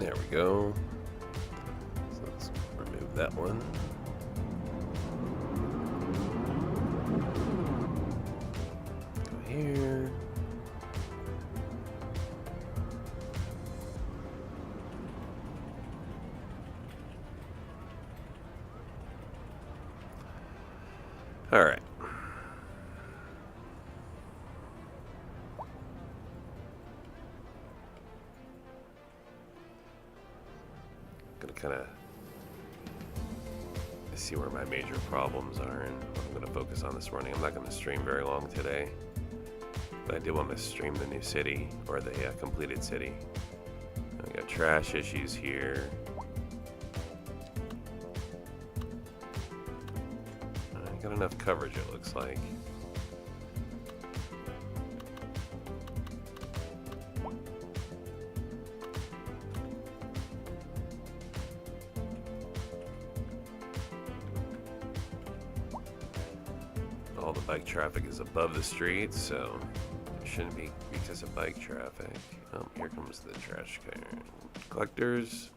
There we go. So let's remove that one. Go here. All right. Gonna kind of see where my major problems are, and I'm gonna focus on this morning. I'm not gonna stream very long today, but I do want to stream the new city, or the completed city. We got trash issues here. I got enough coverage, it looks like. All the bike traffic is above the street, so it shouldn't be because of bike traffic. Oh, here comes the trash collectors.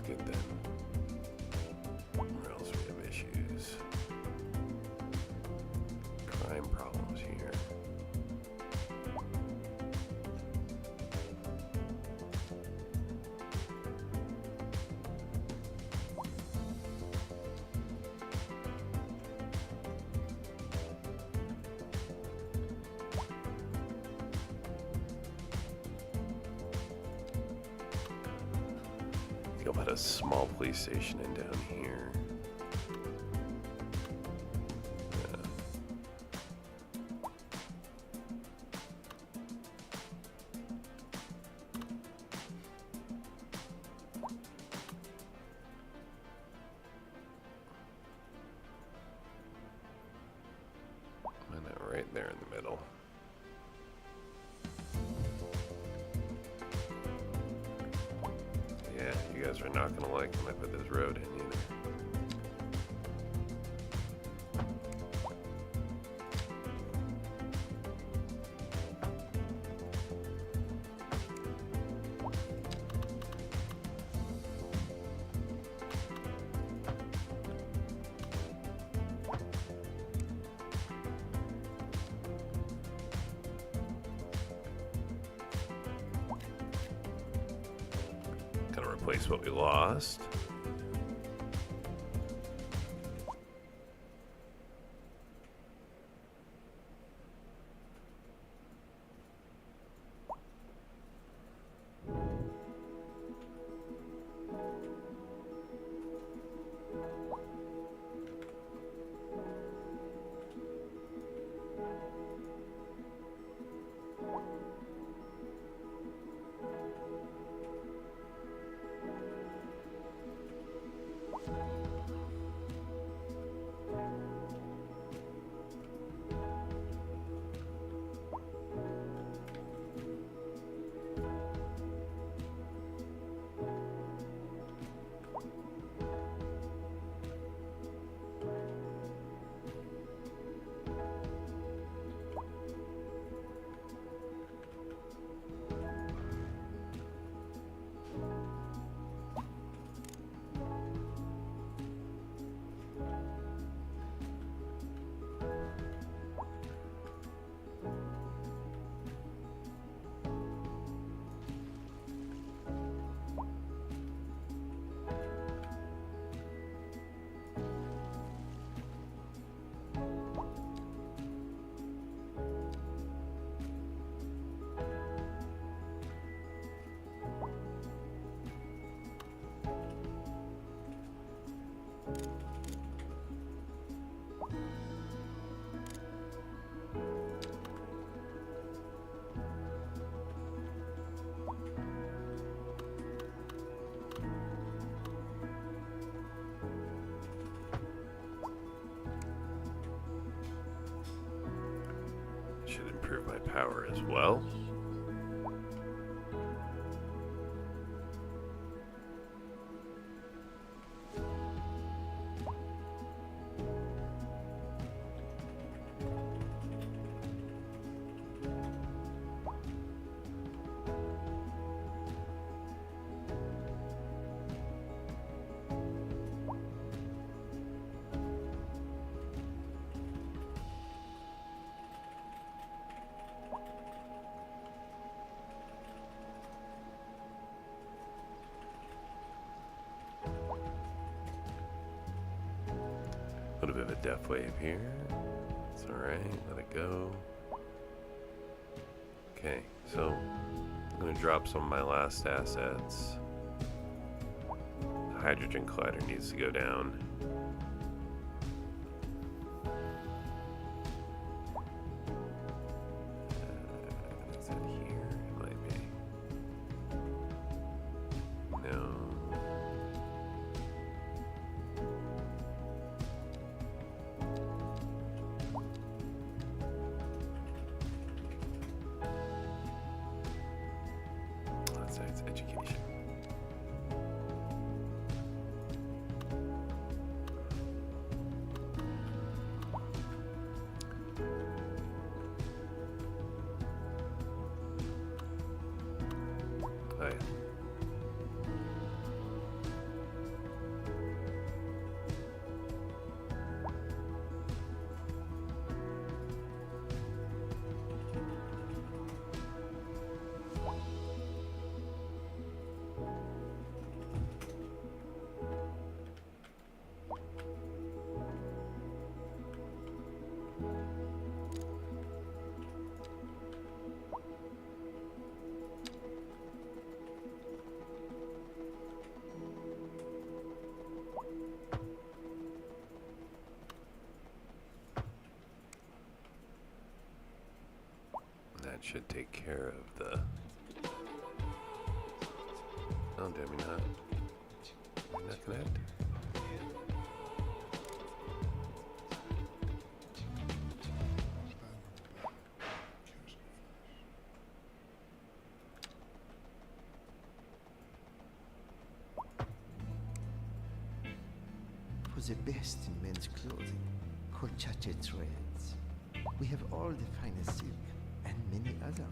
Good then. Where else we have issues? Crime problems here. Go about a small police station and down here. And then right there in the middle. Yeah, you guys are not gonna like when I put this road in either. Gonna replace what we lost. improve my power as well. A little bit of a depth wave here. It's alright, let it go. Okay, so I'm going to drop some of my last assets. The hydrogen collider needs to go down. Is that here? It might be. No. That's education. Oh, yeah. That should take care of the... Oh, did we not? Did we not connect? For the best in men's clothing, Colchache threads. We have all the finest silk and many other,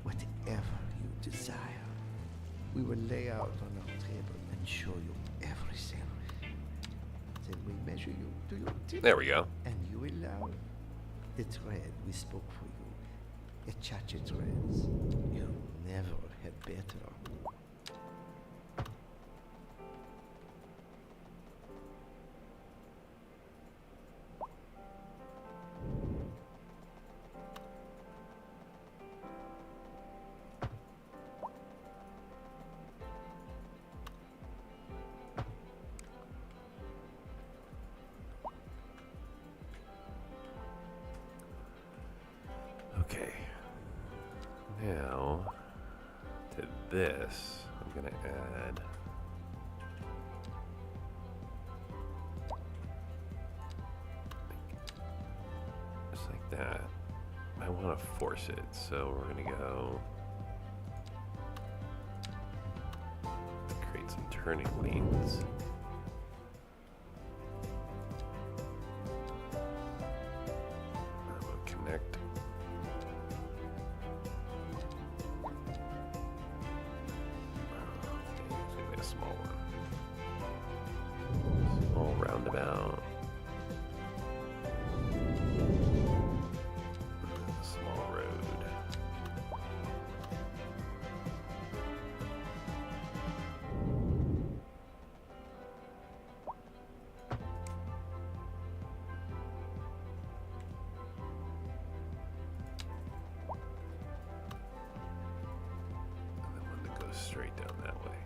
whatever you desire. We will lay out on our table and show you everything. Then we measure you to your tip. There we go. And you will love the thread we spoke for you. Colchache threads. You never had better. Okay, now to this, I'm going to add just like that. I want to force it, so we're going to go create some turning lanes. I'm going to connect. Roundabout. Small road. And then one that goes straight down that way.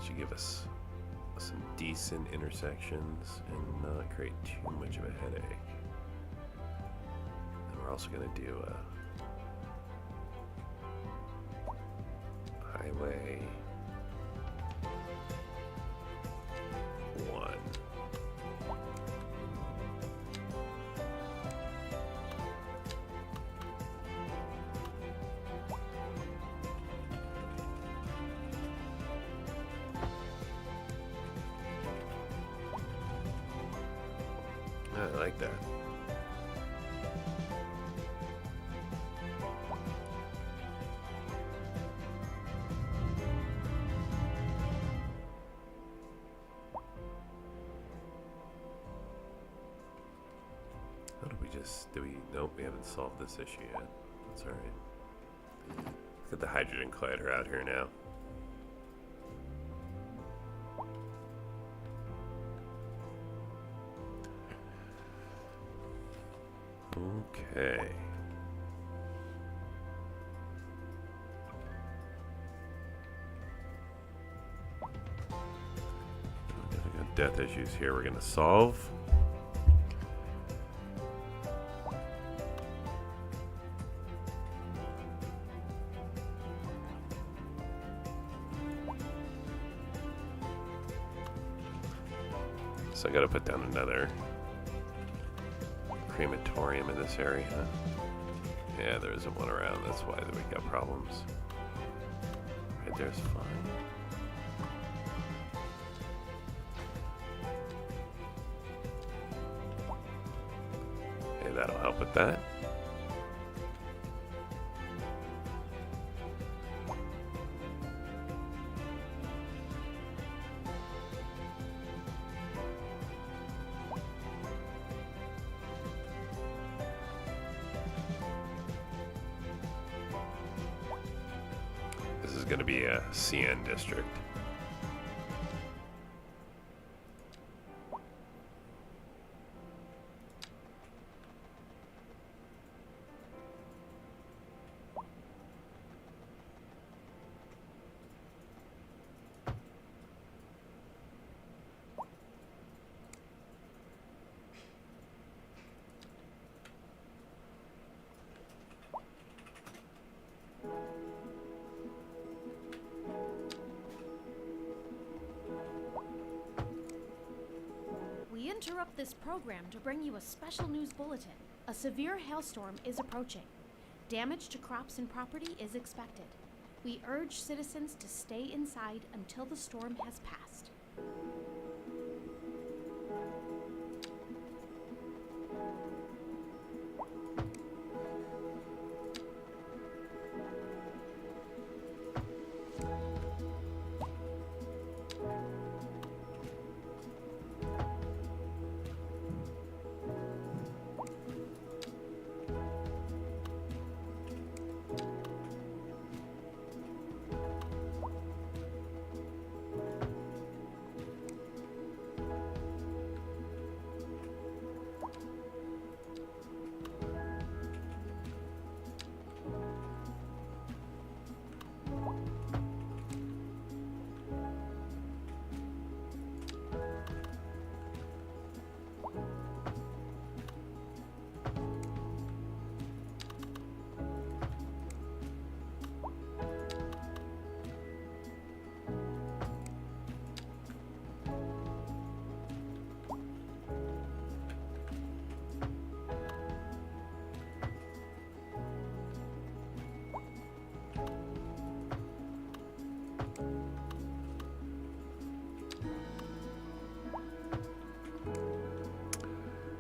Should give us some decent intersections and not create too much of a headache. And we're also going to do a highway 1. I like that. How do we just, nope, we haven't solved this issue yet. That's alright. Let's get the hydrogen collider out here now. Okay. We got death issues here we're going to solve. So I got to put down another crematorium in this area. Yeah, there isn't one around. That's why we got problems. Right there's fine. Okay, that'll help with that. Going to be a CN district. We interrupt this program to bring you a special news bulletin. A severe hailstorm is approaching. Damage to crops and property is expected. We urge citizens to stay inside until the storm has passed.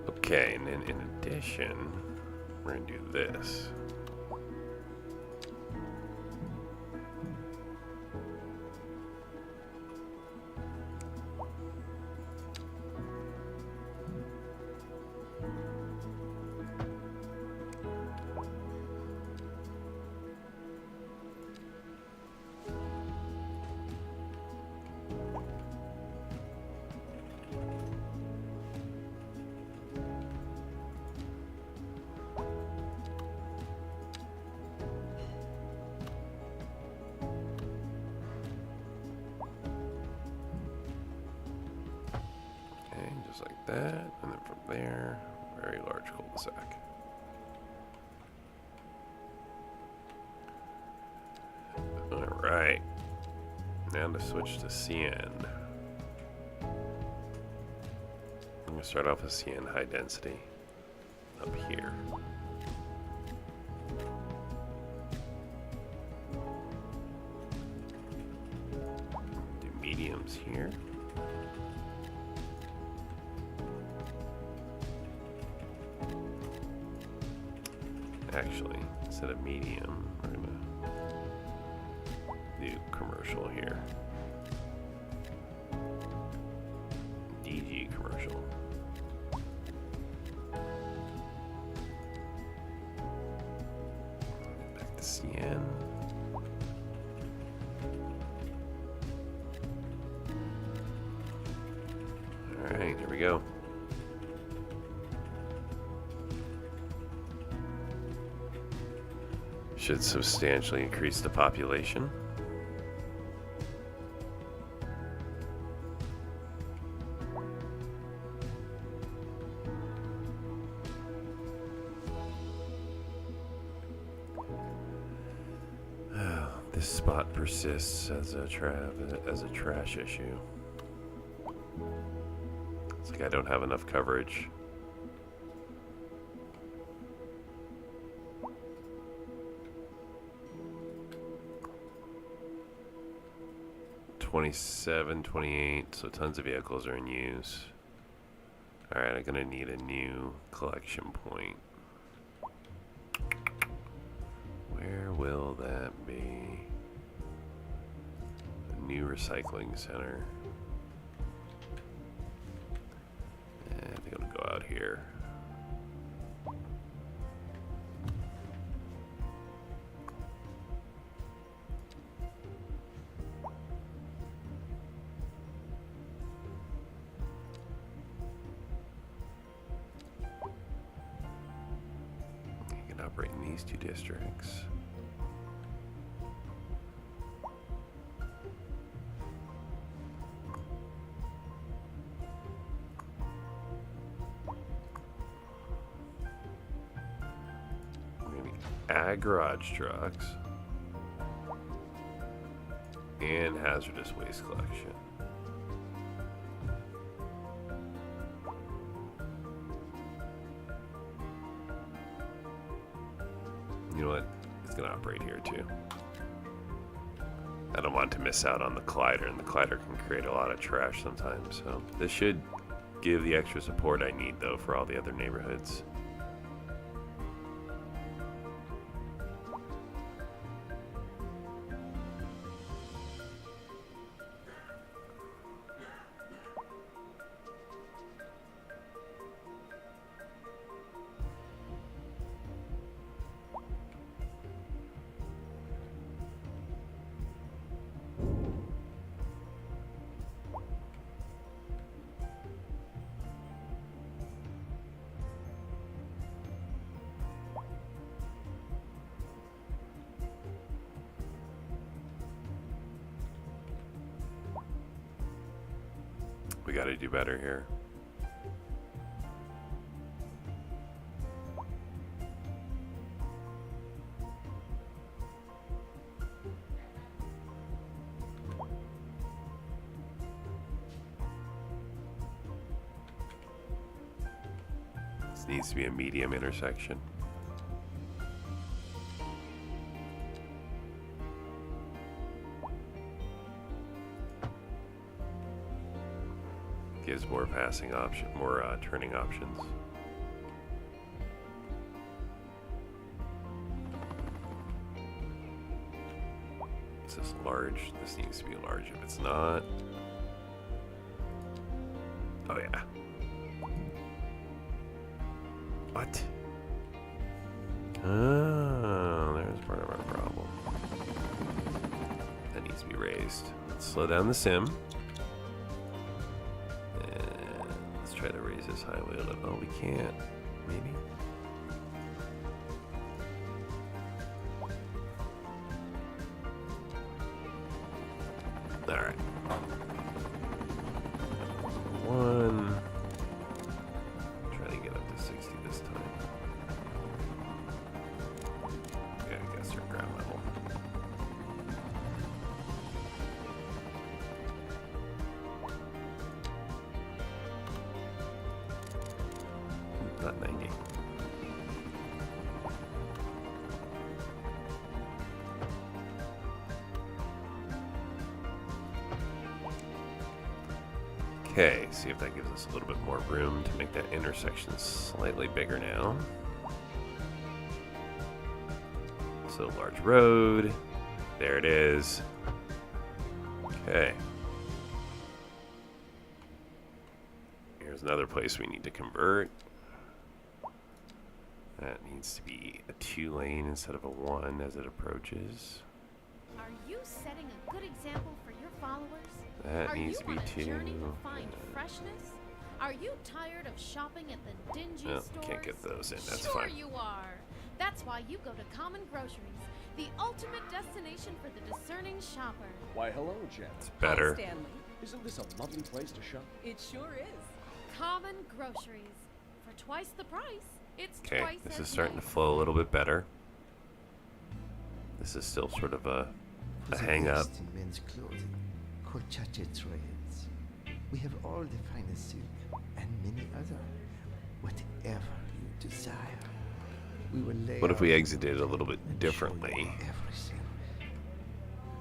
Okay, and then in addition, we're going to do this. Just like that, and then from there, very large cul-de-sac. Alright, now to switch to CN. I'm going to start off with CN high density up here. Do mediums here. Actually, instead of medium, we're gonna do commercial here. DG commercial. Back to CN. Alright, here we go. Should substantially increase the population. This spot persists as a trash issue. It's like I don't have enough coverage. '27, 28, so tons of vehicles are in use. Alright, I'm gonna need a new collection point. Where will that be? The new recycling center. I think it'll go out here. You can operate in these two districts. Ag garage trucks and hazardous waste collection. You know what? It's gonna operate here too. I don't want to miss out on the collider, and the collider can create a lot of trash sometimes. So this should give the extra support I need though for all the other neighborhoods. We gotta do better here. This needs to be a medium intersection. Gives more passing option, more turning options. Is this large? This needs to be large. If it's not, oh yeah. What? Oh, there's part of our problem. That needs to be raised. Let's slow down the sim. Try to raise this highway a little. Oh, we can't. Maybe. All right. One. Try to get up to 60 this time. Yeah, I guess our ground level. Not 90. Okay, see if that gives us a little bit more room to make that intersection slightly bigger now. So large road. There it is. Okay. Here's another place we need to convert. That needs to be a 2-lane instead of a 1 as it approaches. Are you setting a good example for your followers? That Are needs you to be on a 2. journey to find freshness? Are you tired of shopping at the dingy No, stores? can't get those in. That's sure fine. you are. That's why you go to Common Groceries, the ultimate destination for the discerning shopper. Why, hello, Jen. It's better. Hi, Stanley. Isn't this a lovely place to shop? It sure is. Common Groceries. For twice the price, it's Okay, twice this as is starting to nice. flow a little bit better. This is still sort of a There's hang up. waist in men's clothing called chache threads. We have all the finest silk and many other, whatever you desire. We will lay What if we out exited a little bit and show you differently? everything.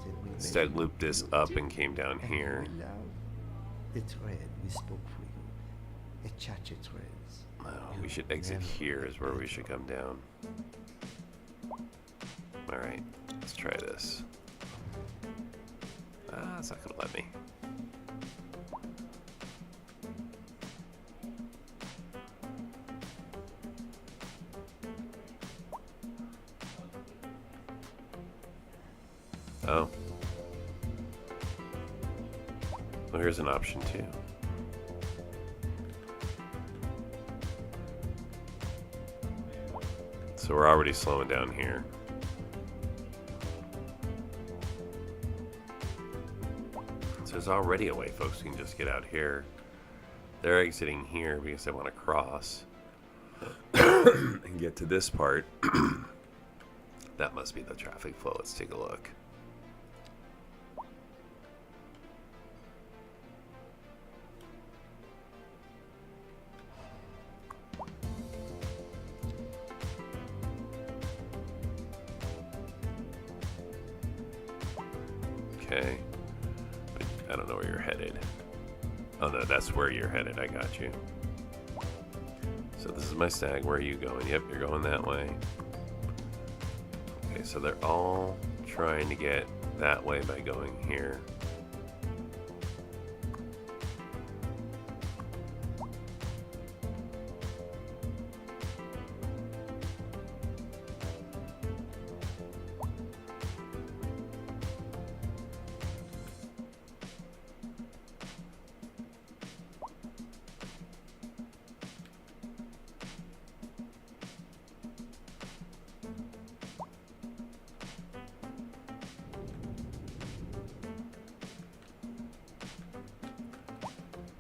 Then we Instead, make looped this you up too, and came down and here. voila, the thread we spoke for you, a chache threads. Oh, You we should exit never here is where we regret should come down. Alright, let's try this. Ah, it's not gonna let me. Oh. Well, here's an option too. So we're already slowing down here. So there's already a way folks can just get out here. They're exiting here because they want to cross and get to this part. That must be the traffic flow. Let's take a look. Okay. I don't know where you're headed. Oh no, that's where you're headed. I got you. So this is my stag. Where are you going? Yep, you're going that way. Okay, so they're all trying to get that way by going here.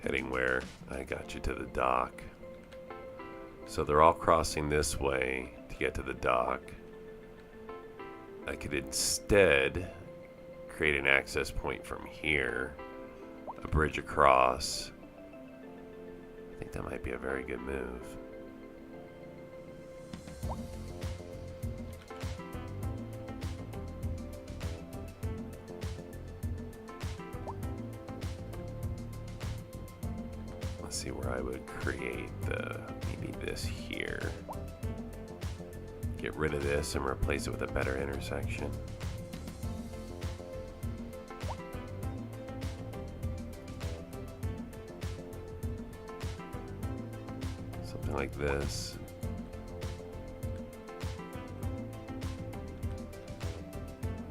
Heading where? I got you to the dock. So they're all crossing this way to get to the dock. I could instead create an access point from here, a bridge across. I think that might be a very good move. Let's see where I would create the, maybe this here. Get rid of this and replace it with a better intersection. Something like this.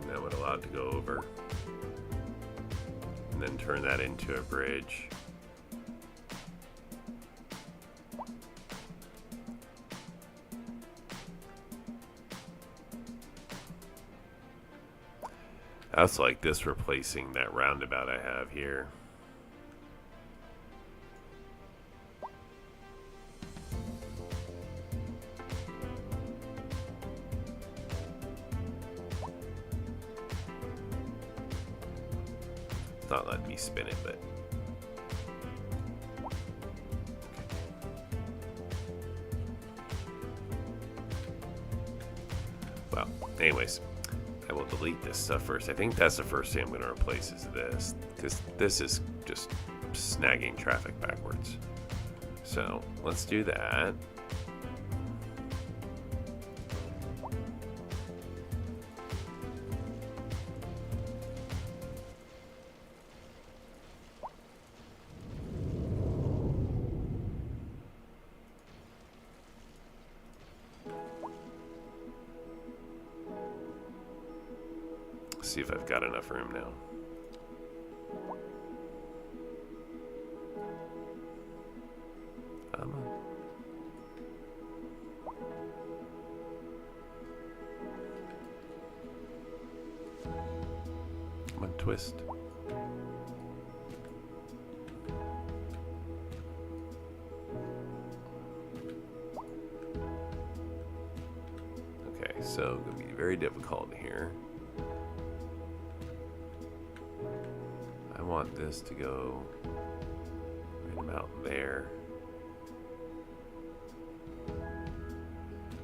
And that would allow it to go over. And then turn that into a bridge. That's like this replacing that roundabout I have here. It's not letting me spin it, but well, anyways. I will delete this stuff first. I think that's the first thing I'm going to replace is this, because this is just snagging traffic backwards. So let's do that. Let's see if I've got enough room now. Come on. Come on, twist. Okay, so it's gonna be very difficult here. I want this to go right about there.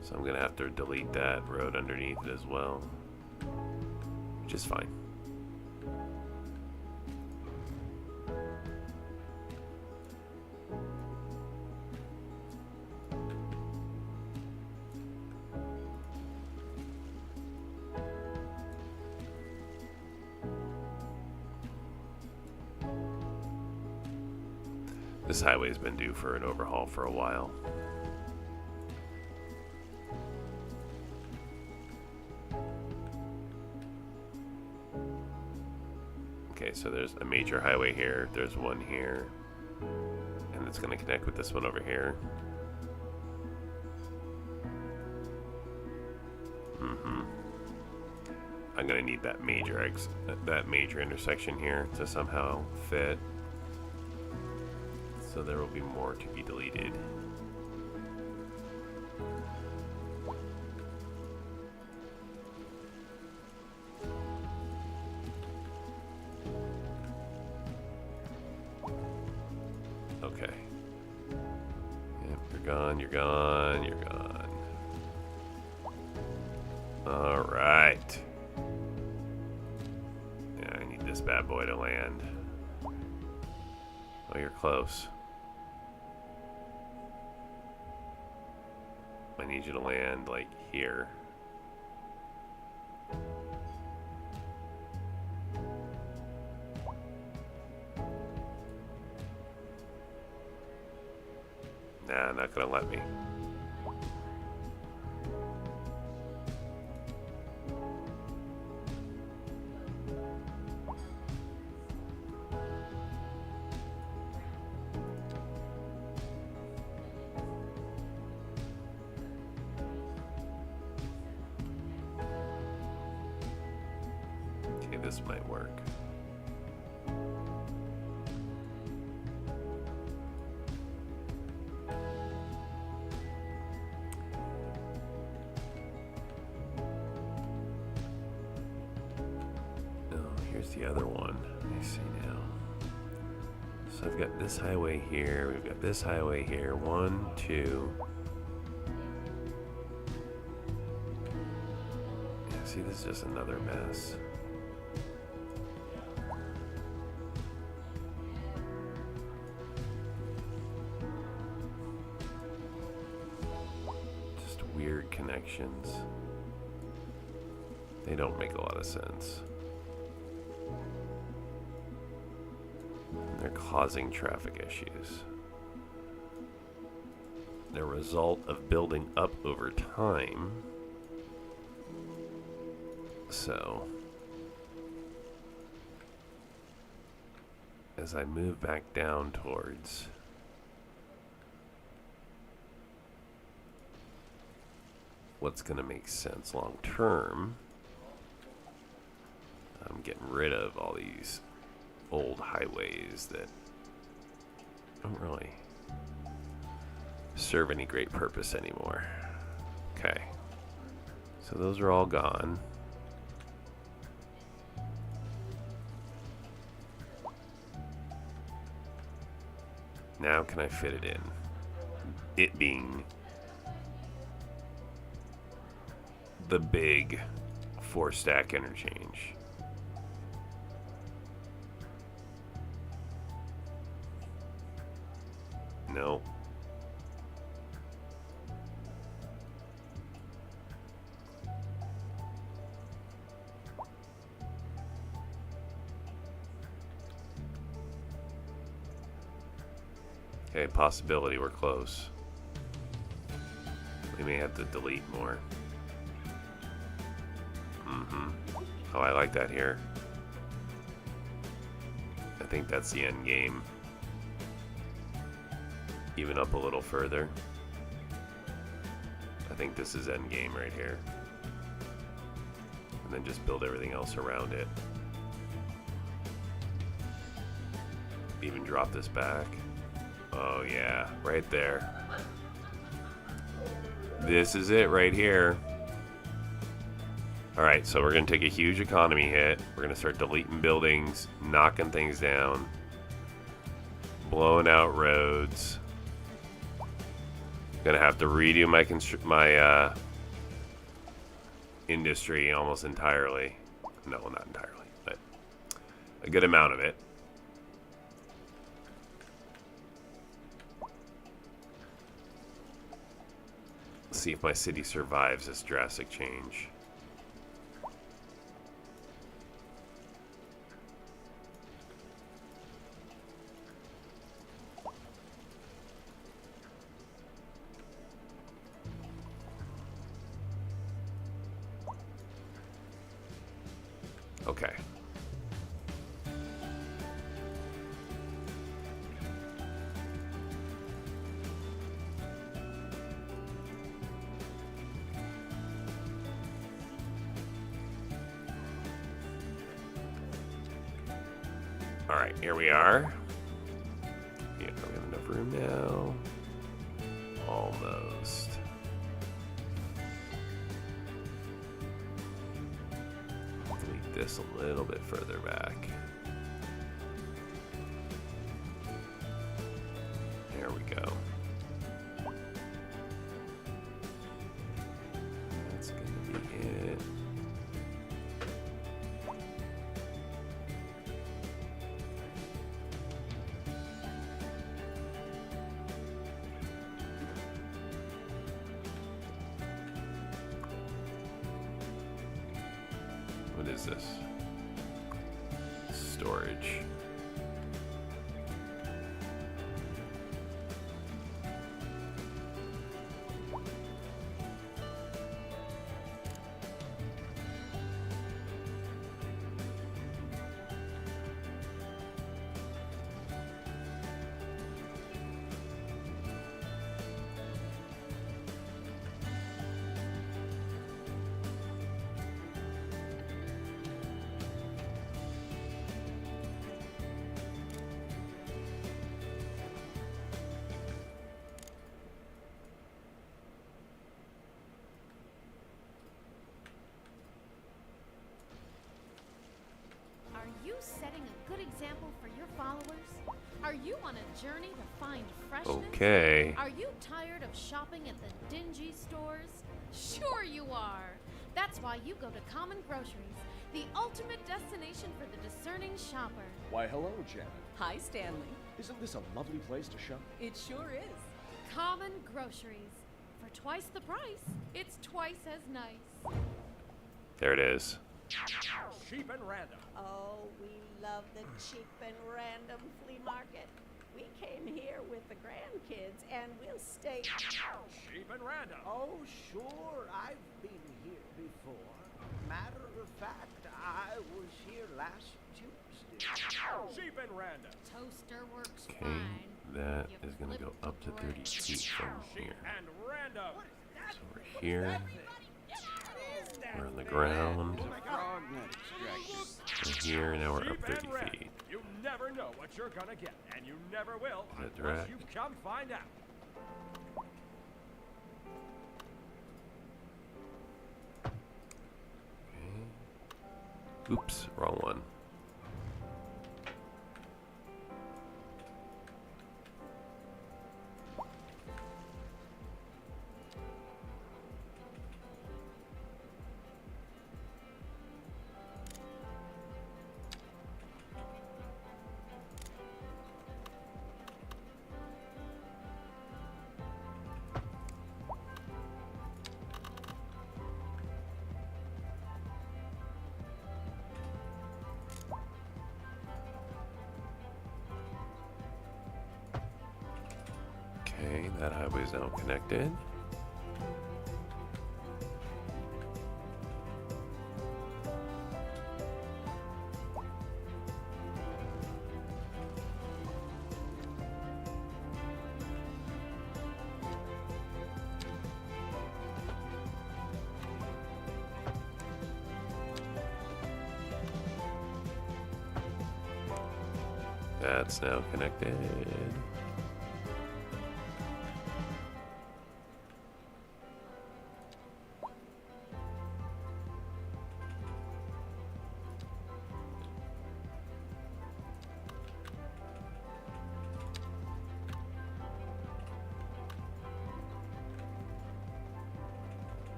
So I'm gonna have to delete that road underneath it as well, which is fine. This highway's been due for an overhaul for a while. Okay, so there's a major highway here, there's one here, and it's going to connect with this one over here. I'm going to need that major intersection here to somehow fit. So there will be more to be deleted. Okay. Yep, you're gone, you're gone, you're gone. Alright. Yeah, I need this bad boy to land. Oh, you're close. I need you to land like here. Nah, not gonna let me. This might work. Oh, here's the other one. I see now. So I've got this highway here. We've got this highway here. 1, 2. Yeah, see, this is just another mess. Connections. They don't make a lot of sense. They're causing traffic issues. They're a result of building up over time. So, as I move back down towards what's going to make sense long term, I'm getting rid of all these old highways that don't really serve any great purpose anymore. Okay, so those are all gone. Now can I fit it in? It being the big 4-stack interchange. No. Okay, possibility we're close. We may have to delete more. Oh, I like that here. I think that's the end game. Even up a little further. I think this is end game right here. And then just build everything else around it. Even drop this back. Oh yeah, right there. This is it right here. Alright, so we're going to take a huge economy hit. We're going to start deleting buildings, knocking things down, blowing out roads. Going to have to redo my industry almost entirely. No, not entirely, but a good amount of it. Let's see if my city survives this drastic change. Okay. All right, here we are. Yeah, we have enough room now. Almost. Delete this a little bit further back. There we go. That's gonna be it. What is this? Storage. Are you setting a good example for your followers? Are you on a journey to find freshness? Okay. Are you tired of shopping at the dingy stores? Sure you are. That's why you go to Common Groceries, the ultimate destination for the discerning shopper. Why, hello, Janet. Hi, Stanley. Isn't this a lovely place to shop? It sure is. Common Groceries. For twice the price, it's twice as nice. There it is. Cheap and random. Oh, we love the cheap and random flea market. We came here with the grandkids, and we'll stay. Cheap and random. Oh, sure, I've been here before. Matter of fact, I was here last Tuesday. Cheap and random. Toaster works Okay, fine. that You is gonna flip go up to the 30 bread. feet from Cheap here. and random. So we're here. We're on the ground. Oh my God. We're here, now we're up Cheap 30 and random. feet. You never know what you're gonna get, and you never will Is that unless direct? you come find out. Okay. Oops, wrong one. Okay, that highway is now connected. That's now connected.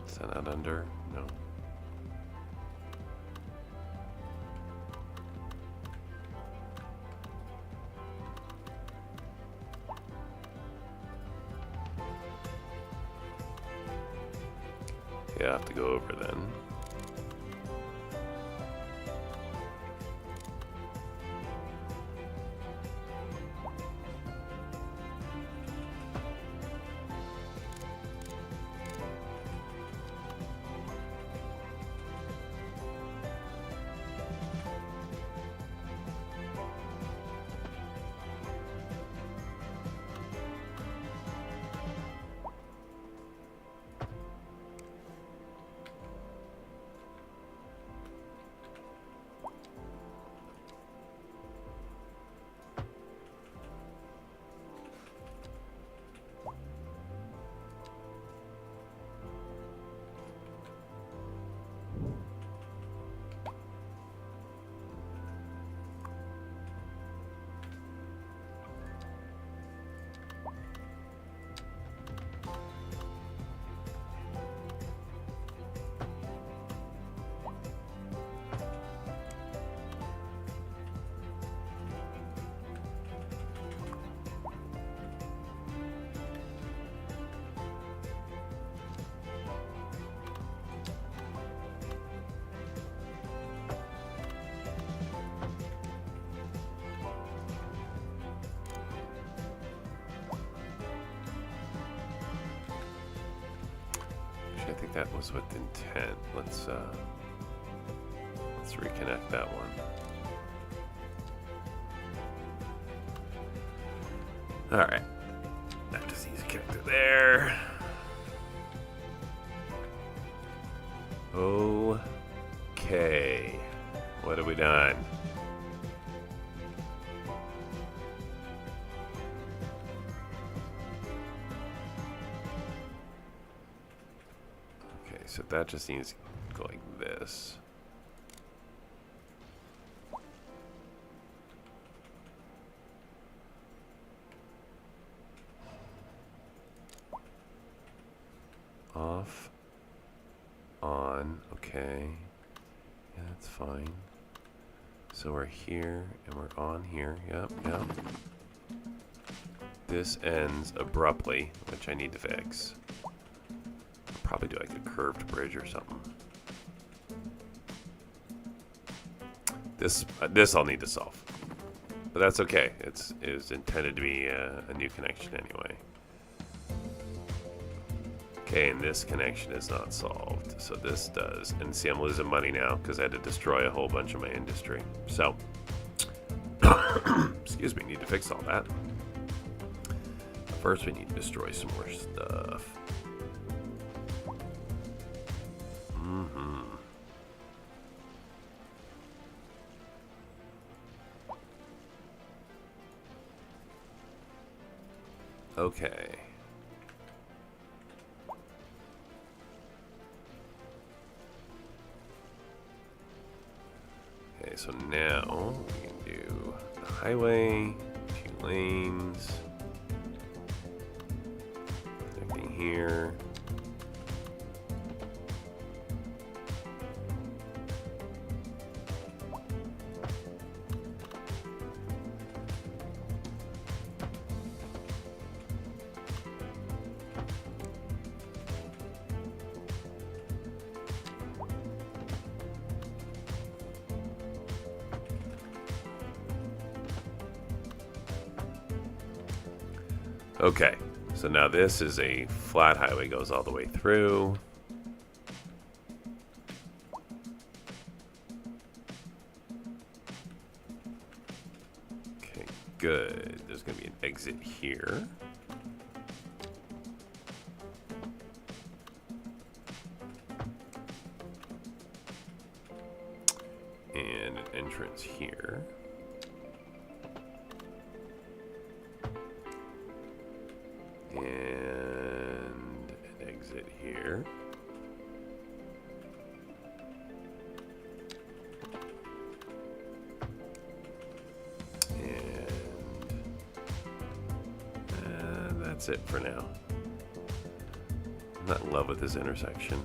Is that not under? No. Yeah, I have to go over then. I think that was with intent. Let's reconnect that one. All right, that just needs to connect it there. Okay, what have we done? So that just needs to go like this. Off. On. Okay. Yeah, that's fine. So we're here and we're on here. Yep, yep. This ends abruptly, which I need to fix. Probably do like a curved bridge or something. This I'll need to solve, but that's okay. It was intended to be a new connection anyway. Okay, and this connection is not solved, so this does. And see, I'm losing money now because I had to destroy a whole bunch of my industry. So, excuse me, need to fix all that. First, we need to destroy some more stuff. Okay. Okay, so now we can do the highway, 2 lanes, connecting here. Okay, so now this is a flat highway, goes all the way through. Okay, good. There's going to be an exit here. entrance here. And an exit here. And that's it for now. I'm not in love with this intersection.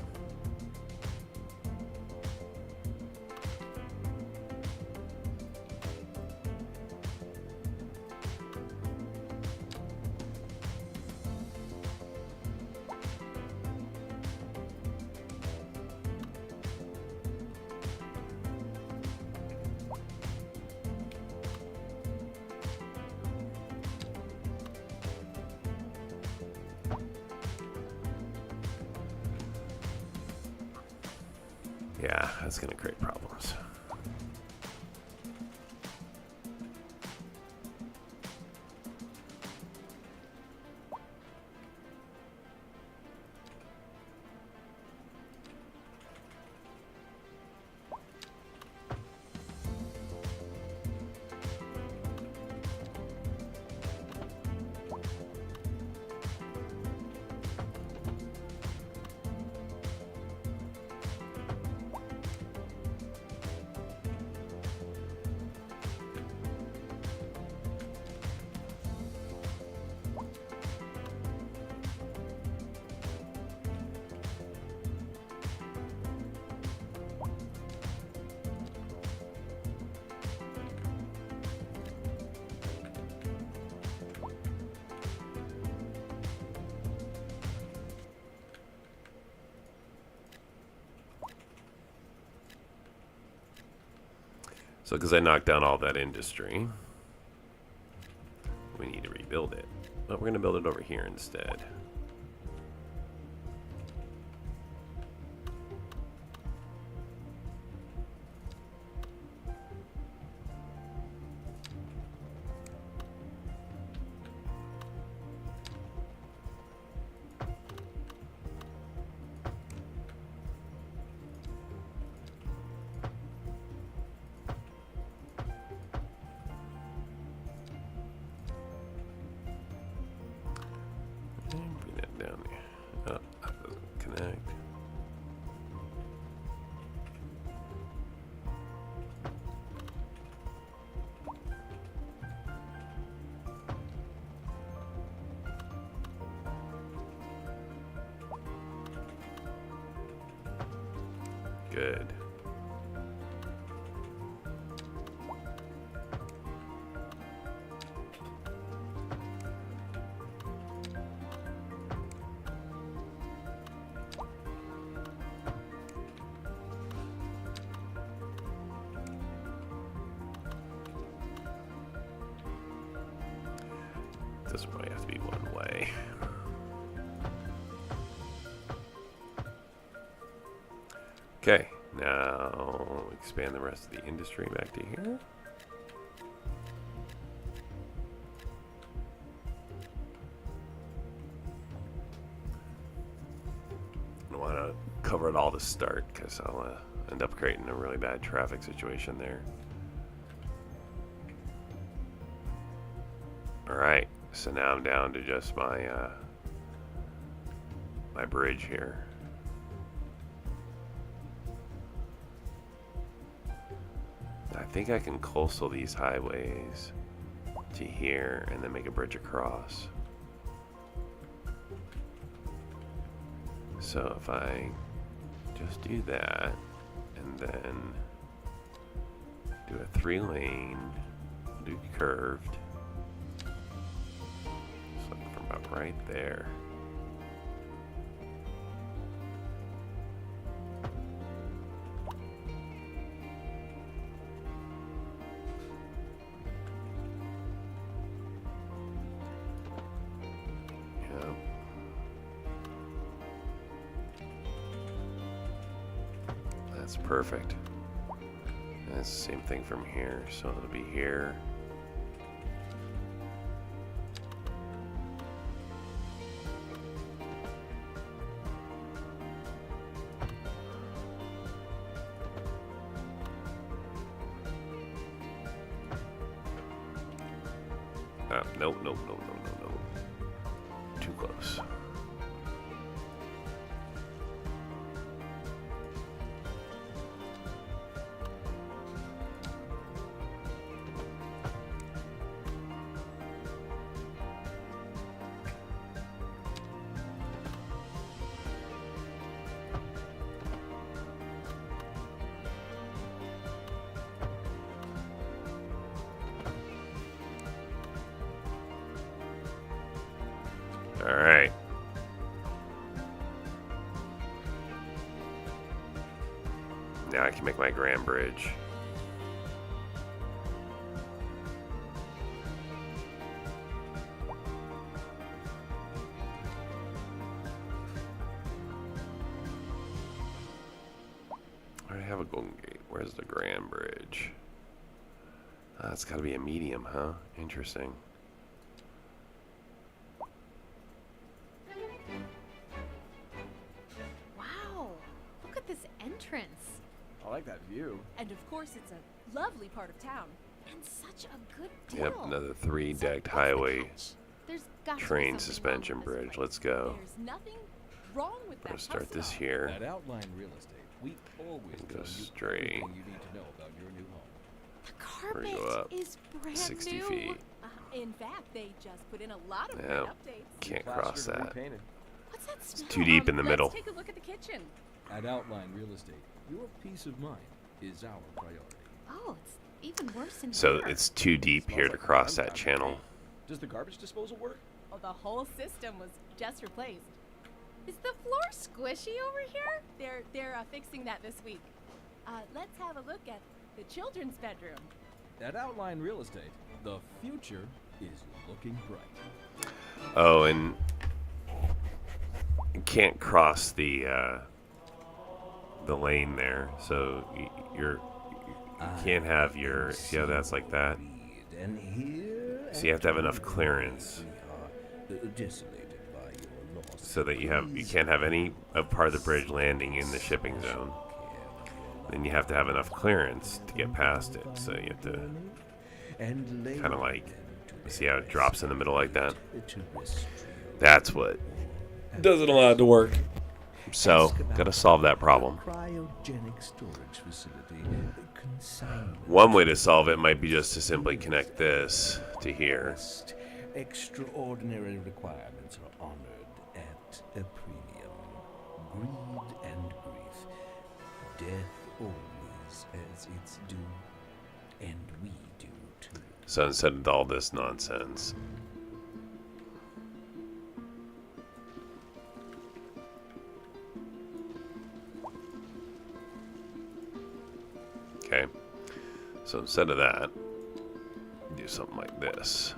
Yeah, that's going to create problems. So because I knocked down all that industry, we need to rebuild it. But we're going to build it over here instead. Bring that down there. Oh, that doesn't connect. Good. This might have to be one way. Okay, now expand the rest of the industry back to here. I don't want to cover it all to start because I'll end up creating a really bad traffic situation there. Alright, so now I'm down to just my my bridge here. I think I can coastal these highways to here and then make a bridge across. So if I just do that and then do a 3-lane, do curved, so from about right there. That's perfect. And it's the same thing from here, so it'll be here. Nope, nope, nope, nope, nope, nope. Too close. All right. Now I can make my grand bridge. I have a golden gate. Where's the grand bridge? It's got to be a medium, huh? Interesting. Wow, look at this entrance. I like that view. And of course, it's a lovely part of town. And such a good deal. Yep, another So, 3-decked what's the highway catch? There's got to be train something suspension wrong with this bridge. place. Let's go. There's nothing wrong with that. Let's start house at this all. here. At Outline Real Estate, we always Go tell you straight. everything you need to know about your new home. The We're gonna carpet go up is brand 60 new. feet. In fact, they just put in a lot of Yeah. great updates. Can't Plastered cross and that. repainted. What's that smell? Too deep in the middle. Let's take a look at the kitchen. At Outline Real Estate, your peace of mind is our priority. Oh, it's even worse in So here. it's too deep here to cross that channel. Does the garbage disposal work? Oh, the whole system was just replaced. Is the floor squishy over here? They're fixing that this week. Let's have a look at the children's bedroom. At Outline Real Estate, the future is looking bright. Oh, and you can't cross the lane there, so you can't have your. See how that's like that? And here So you have to have enough clearance we are desolated by your loss. so that you can't have any part of the bridge landing in the shipping zone. Then you have to have enough clearance to get past it. So you have to And kind of like see how it drops in the middle like that. terrestrial. That's what doesn't allow it to work. So gotta solve that problem. Cryogenic storage facility. Consignment. One way to solve it might be just to simply connect this to here. Extraordinary requirements are honored at a premium. Greed and grief. Death always has its due. And we do too. So instead of all this nonsense, okay. So instead of that, do something like this.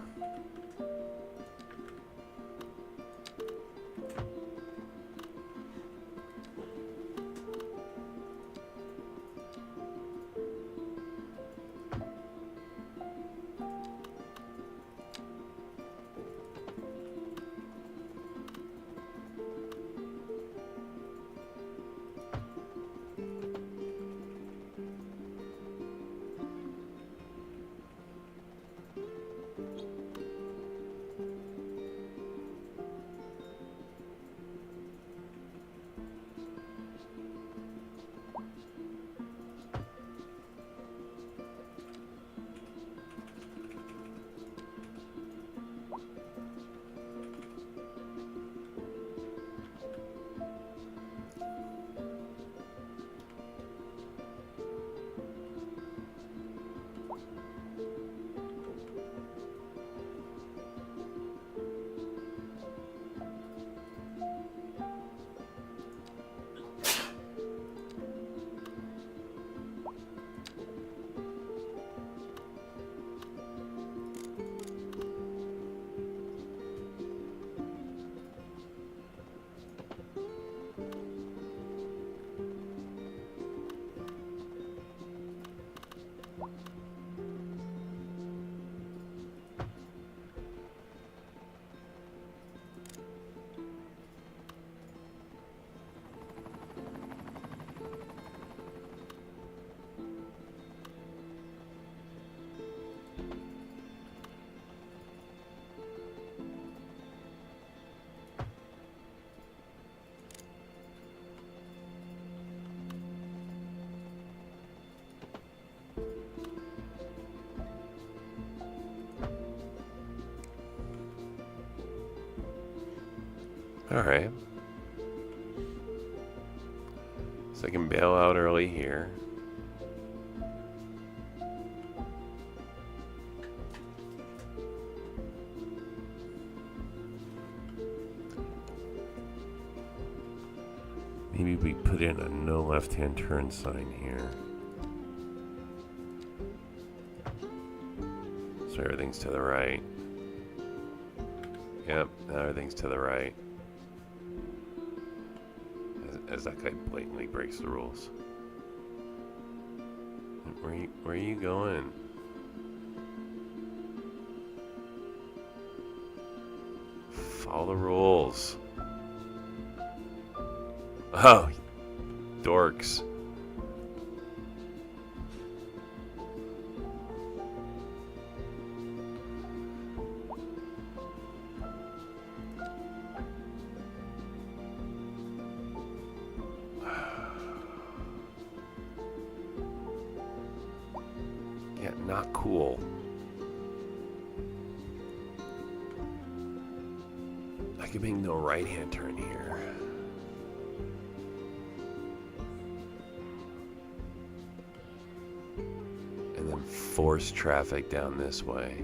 Alright. So I can bail out early here. Maybe we put in a no left-hand turn sign here. So everything's to the right. Yep, now everything's to the right. As that guy blatantly breaks the rules. Where are you going? Follow the rules. Oh, dorks. Yeah, not cool. I can make no right-hand turn here. And then force traffic down this way.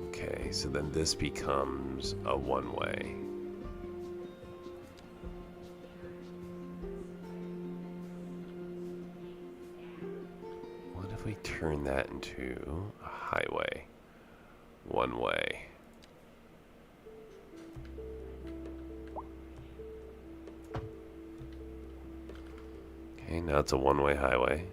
Okay, so then this becomes a one-way. What if we turn that into a highway? One way. Okay, now it's a one-way highway.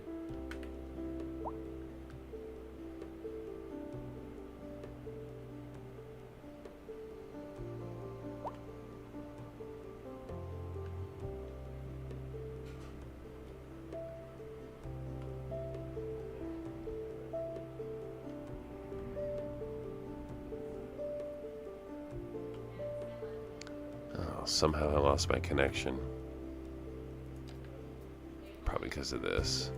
Oh, somehow I lost my connection. Probably because of this.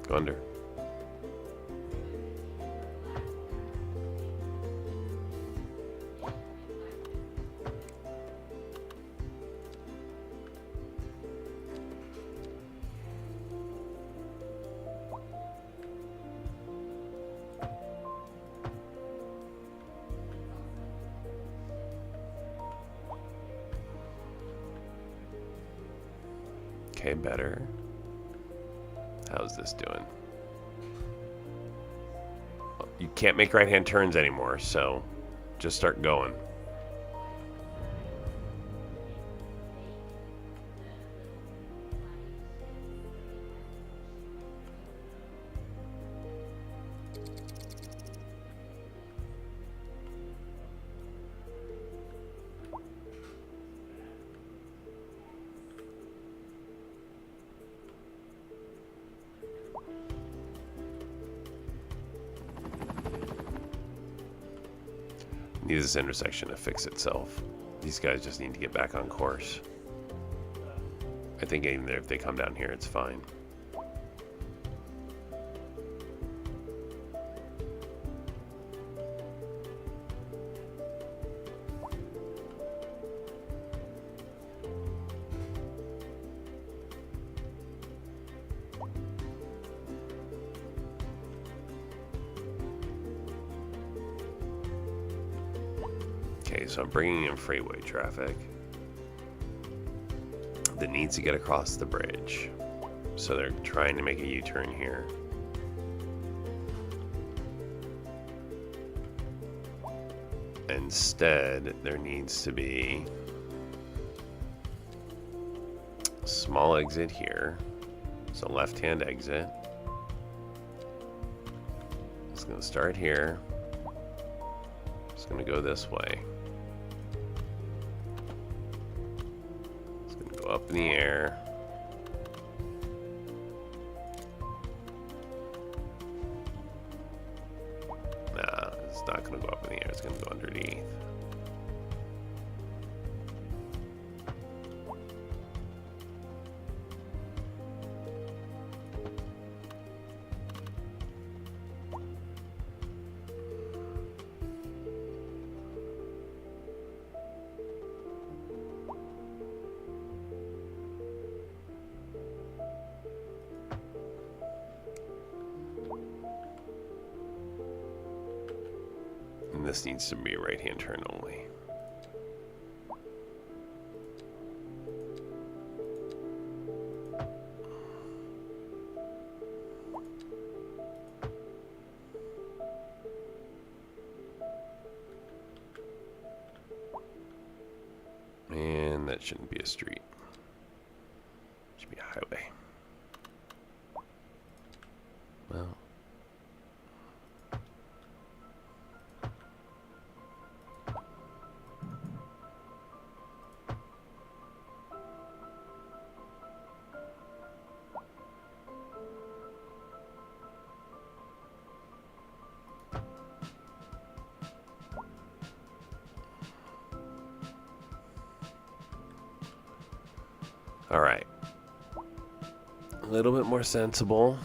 Go under. Okay, better. How's this doing? Well, you can't make right-hand turns anymore, so just start going. Need this intersection to fix itself. These guys just need to get back on course. I think even if they come down here, it's fine. Okay, so I'm bringing in freeway traffic that needs to get across the bridge. So they're trying to make a U-turn here. Instead, there needs to be a small exit here. So left-hand exit. It's going to start here. It's going to go this way. Up in the air. Nah, it's not going to go up in the air. It's going to go underneath. this needs to be a right-hand turn only. And that shouldn't be a street. It should be a highway. Well. All right. A little bit more sensible.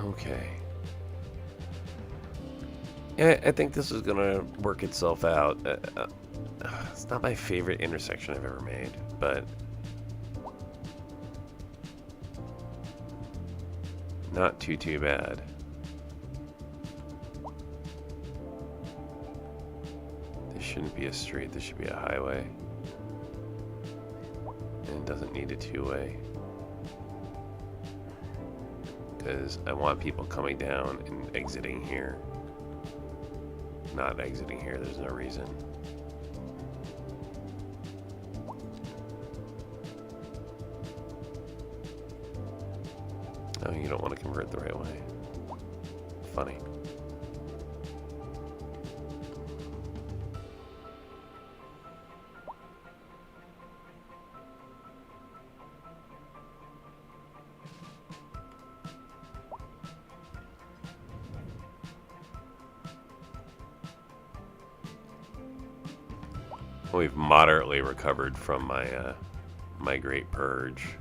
Okay. Yeah, I think this is gonna work itself out. It's not my favorite intersection I've ever made, but not too bad. This shouldn't be a street, this should be a highway. And it doesn't need a two-way. Because I want people coming down and exiting here. Not exiting here, there's no reason. Oh, you don't want to convert the right way. Funny. We've moderately recovered from my my great purge.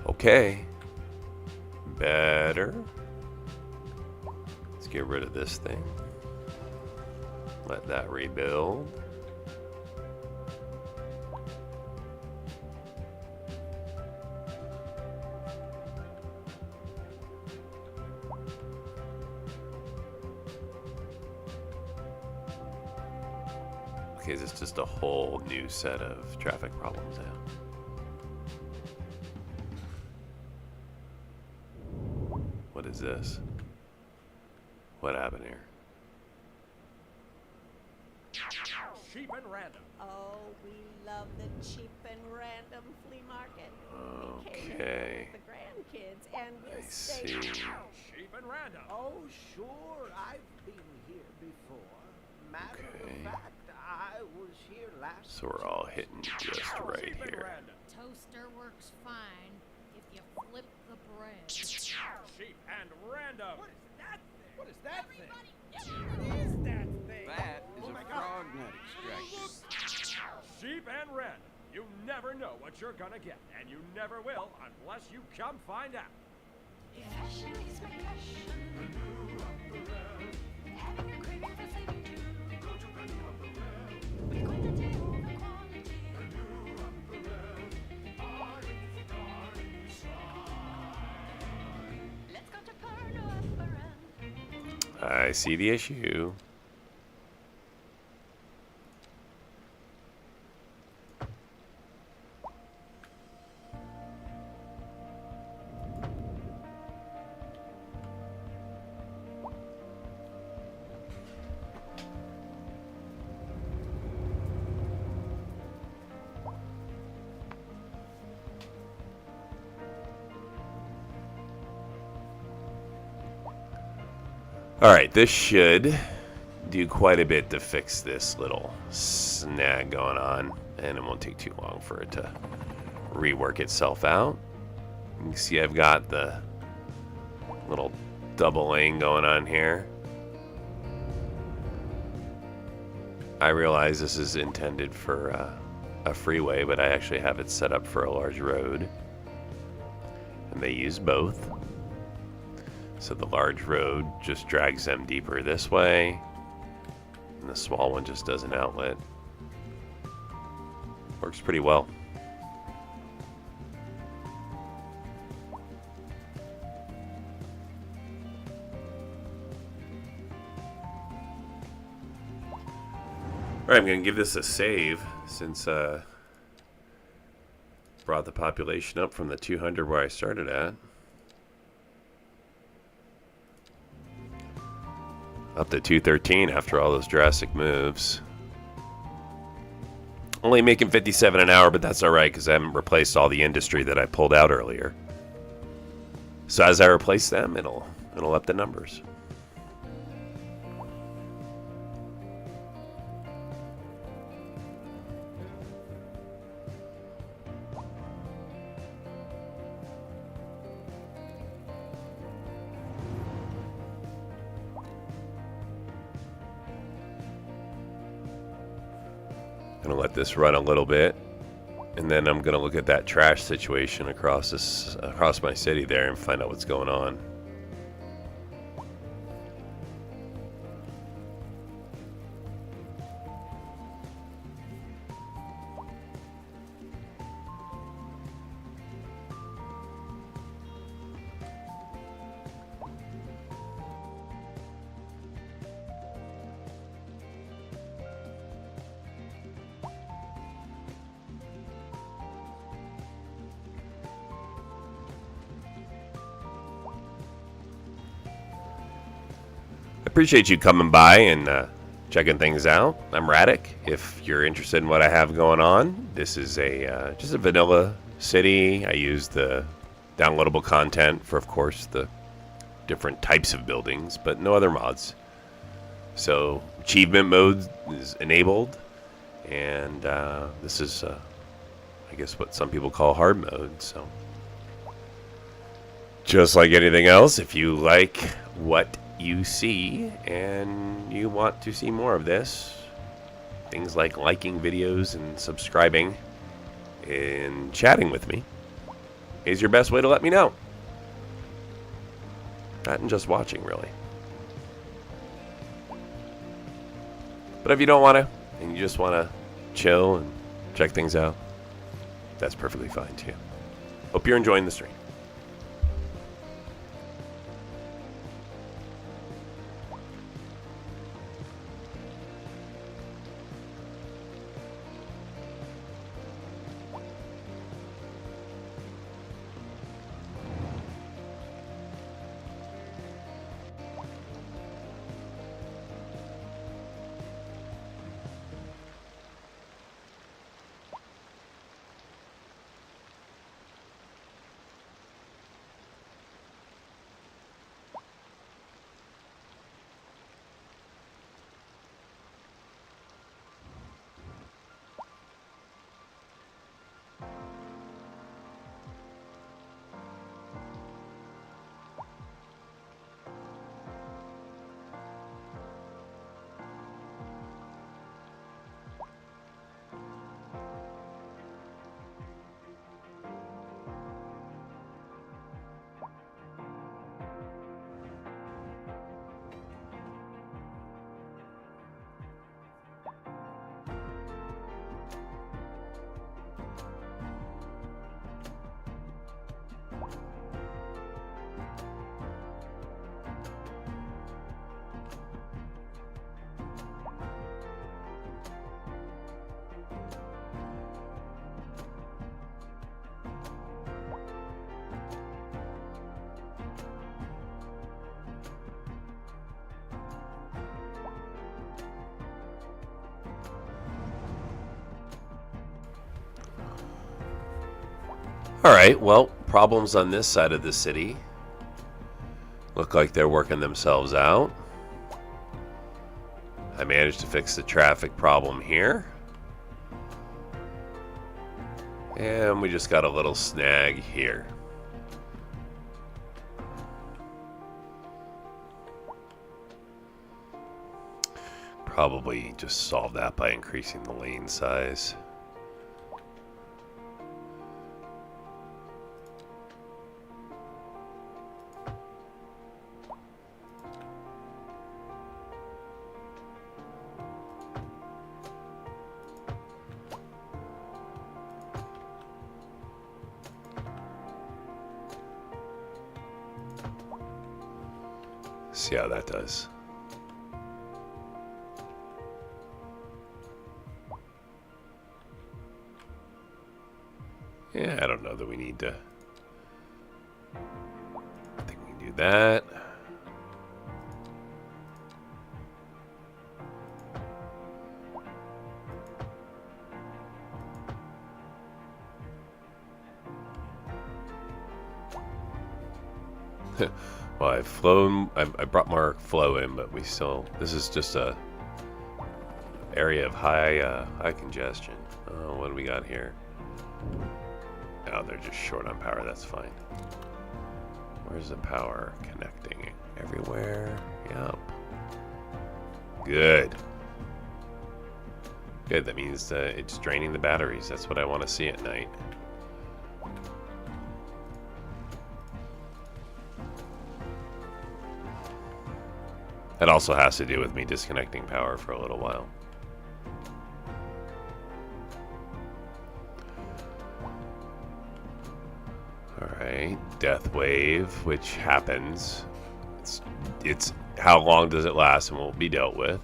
Okay. Better. Let's get rid of this thing. Let that rebuild. Okay, is this just a whole new set of traffic problems now? What is this? What happened here? Cheap and random. Oh, we love the cheap and random flea market. We came here Okay. with the grandkids, and we'll I stay. see. Cheap and random. Oh, sure, I've been here before. Matter Okay. of fact, I was here last. So we're all hitting just right Cheap and here. random. Toaster works fine if you flip the bread. Cheap cheap and random. What is that thing? What is that thing? That is Oh a my God. frog nut extraction. Cheap and random. You never know what you're gonna get, and you never will unless you come find out. Fashion is my passion. Having a craving for saving too. With quantity over quality. Let's go to Perno Upper End. I see the issue. Alright, this should do quite a bit to fix this little snag going on, and it won't take too long for it to rework itself out. You can see I've got the little double lane going on here. I realize this is intended for a freeway, but I actually have it set up for a large road, and they use both. So the large road just drags them deeper this way, and the small one just does an outlet. Works pretty well. Alright, I'm going to give this a save since brought the population up from the 200 where I started at. Up to 213 after all those drastic moves. Only making 57 an hour, but that's alright because I haven't replaced all the industry that I pulled out earlier. So as I replace them, it'll up the numbers. Gonna let this run a little bit, and then I'm gonna look at that trash situation across my city there and find out what's going on. Appreciate you coming by and checking things out. I'm Radic. If you're interested in what I have going on, this is just a vanilla city. I use the downloadable content for, of course, the different types of buildings, but no other mods. So achievement mode is enabled, and this is, I guess, what some people call hard mode. So just like anything else, if you like what you see and you want to see more of this, things like liking videos and subscribing and chatting with me is your best way to let me know. Not in just watching, really. But if you don't want to and you just want to chill and check things out, that's perfectly fine too. Hope you're enjoying the stream. Alright, well, problems on this side of the city. Look like they're working themselves out. I managed to fix the traffic problem here. And we just got a little snag here. Probably just solve that by increasing the lane size. See how that does. Yeah, I don't know that we need to. I think we can do that. Well, I've flown. I brought more flow in, but we still. This is just a area of high congestion. Oh, what do we got here? Oh, they're just short on power. That's fine. Where's the power connecting? Everywhere. Yep. Good. Good. That means it's draining the batteries. That's what I want to see at night. That also has to do with me disconnecting power for a little while. Alright, death wave, which happens. It's how long does it last and will be dealt with.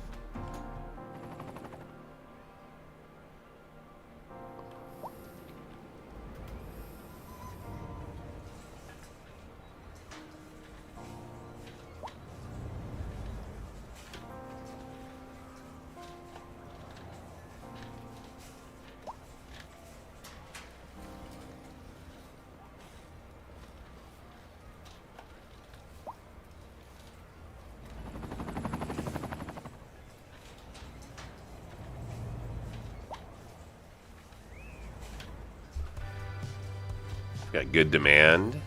Got good demand.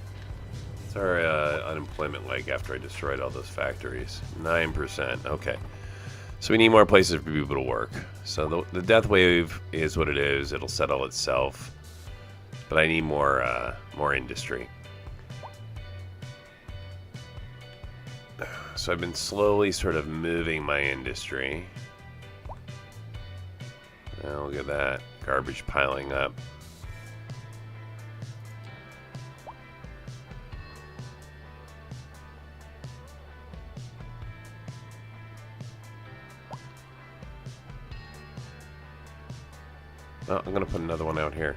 What's our unemployment like after I destroyed all those factories? 9%. Okay. So we need more places for people to work. So the death wave is what it is. It'll settle itself. But I need more industry. So I've been slowly sort of moving my industry. Oh, look at that. Garbage piling up. Oh, I'm going to put another one out here.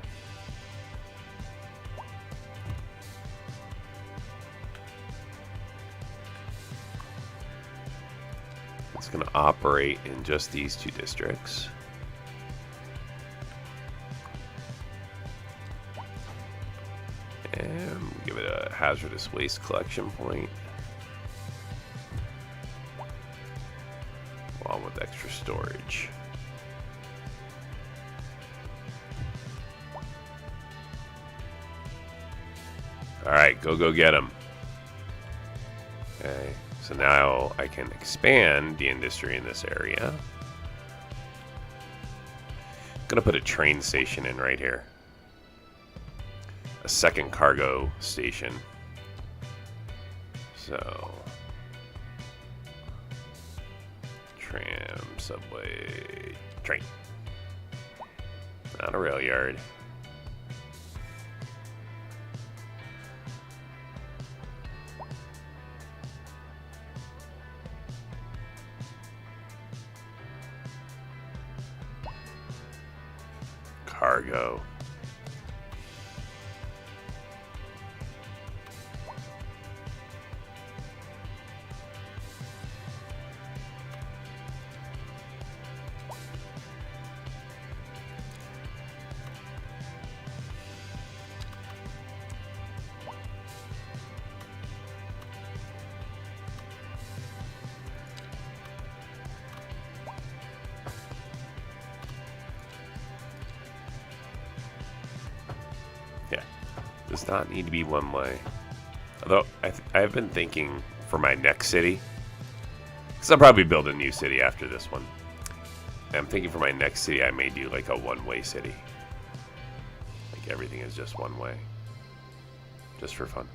It's going to operate in just these two districts. And give it a hazardous waste collection point. Along with extra storage. Alright, go get them. Okay, so now I can expand the industry in this area. I'm gonna put a train station in right here. A second cargo station. So, tram, subway, train. Not a rail yard. Cargo. does not need to be one way. Although I've been thinking for my next city, because I'll probably build a new city after this one. I'm thinking for my next city, I may do like a one-way city. Like everything is just one way, just for fun.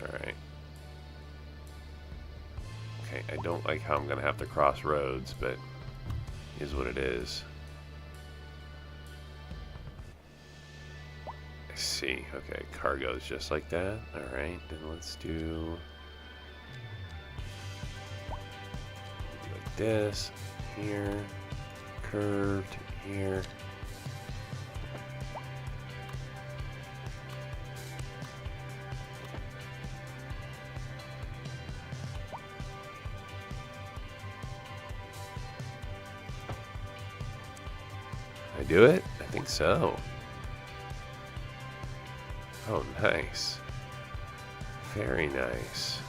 All right. Okay, I don't like how I'm gonna have to cross roads, but it is what it is. I see. Okay, cargo's just like that. All right, then let's do like this here, curved here. I do it? I think so. Oh, nice. Very nice.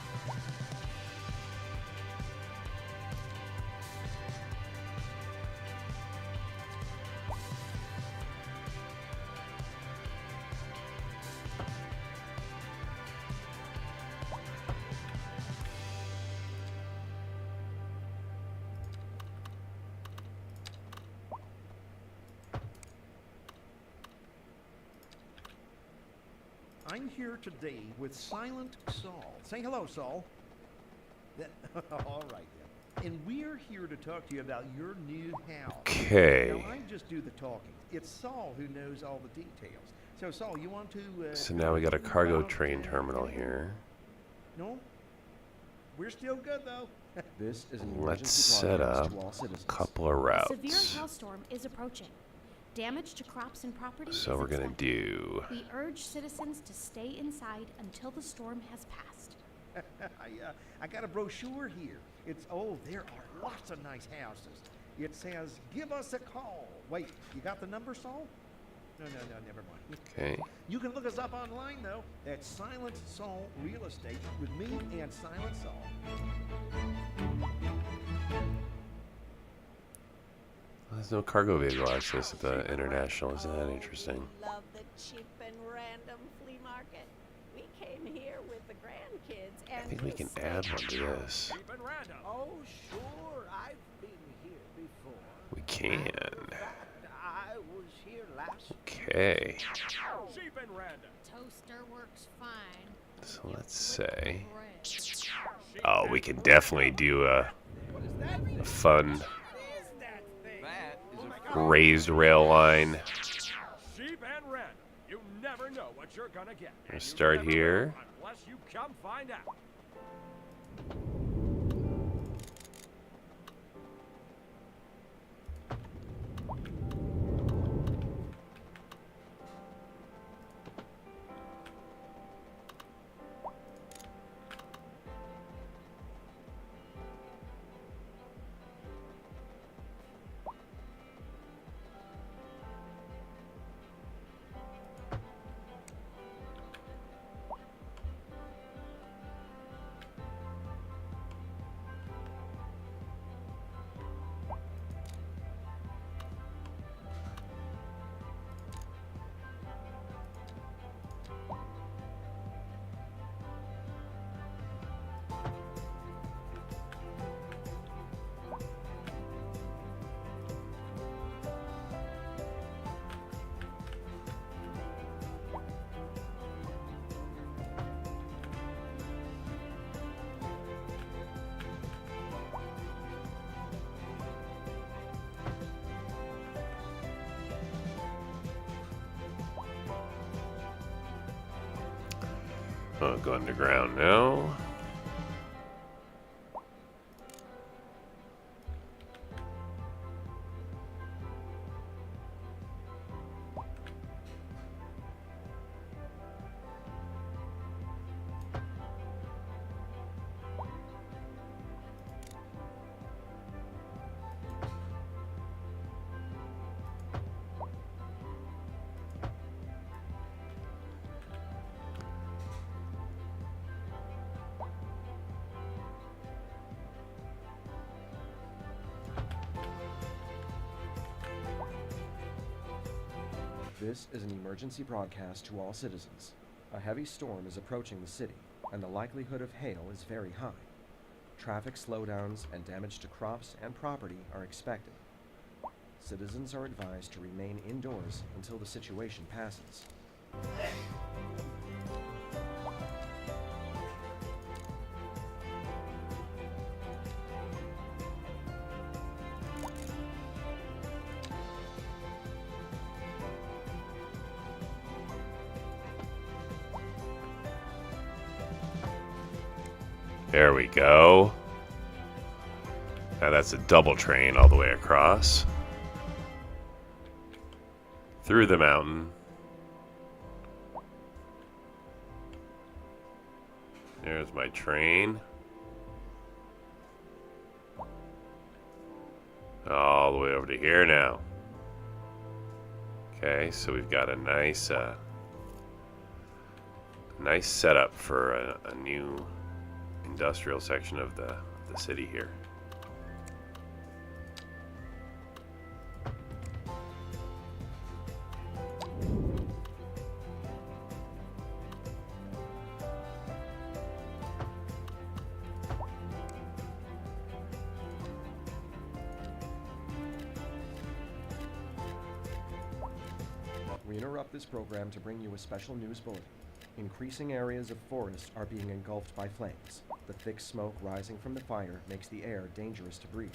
I'm here today with Silent Saul. Say hello, Saul. All right, then. And we're here to talk to you about your new house. Okay. Now, I just do the talking. It's Saul who knows all the details. So, Saul, you want to... So now we got a cargo train terminal here. No? We're still good, though. This is an Let's emergency set broadcast up to all a citizens. couple of A severe routes. hailstorm is approaching. Damage to crops and property So is we're gonna expected. do We urge citizens to stay inside until the storm has passed. I got a brochure here. It's, oh, there are lots of nice houses. It says, give us a call. Wait, you got the number, Saul? No, never mind. okay. You can look us up online, though, at Silent Saul Real Estate with me and Silent Saul. There's no cargo vehicle access at the international. Isn't that interesting? Love the cheap and random flea market. We came here with the grandkids and I think we can stay add one to this. Cheap and random. Oh, sure, I've been here before. We can. I was here last. Okay. Cheap and random. Toaster works fine. So let's say. Bread. Oh, we can definitely do a fun raised rail line. Cheap and random. You never know what you're gonna get. We'll and you start never here. will Unless you come find out. Oh, go underground now. This is an emergency broadcast to all citizens. A heavy storm is approaching the city, and the likelihood of hail is very high. Traffic slowdowns and damage to crops and property are expected. Citizens are advised to remain indoors until the situation passes. There we go. Now that's a double train all the way across. Through the mountain. There's my train. All the way over to here now. Okay, so we've got a nice nice setup for a new industrial section of the city here. We interrupt this program to bring you a special news bulletin. Increasing areas of forest are being engulfed by flames. The thick smoke rising from the fire makes the air dangerous to breathe.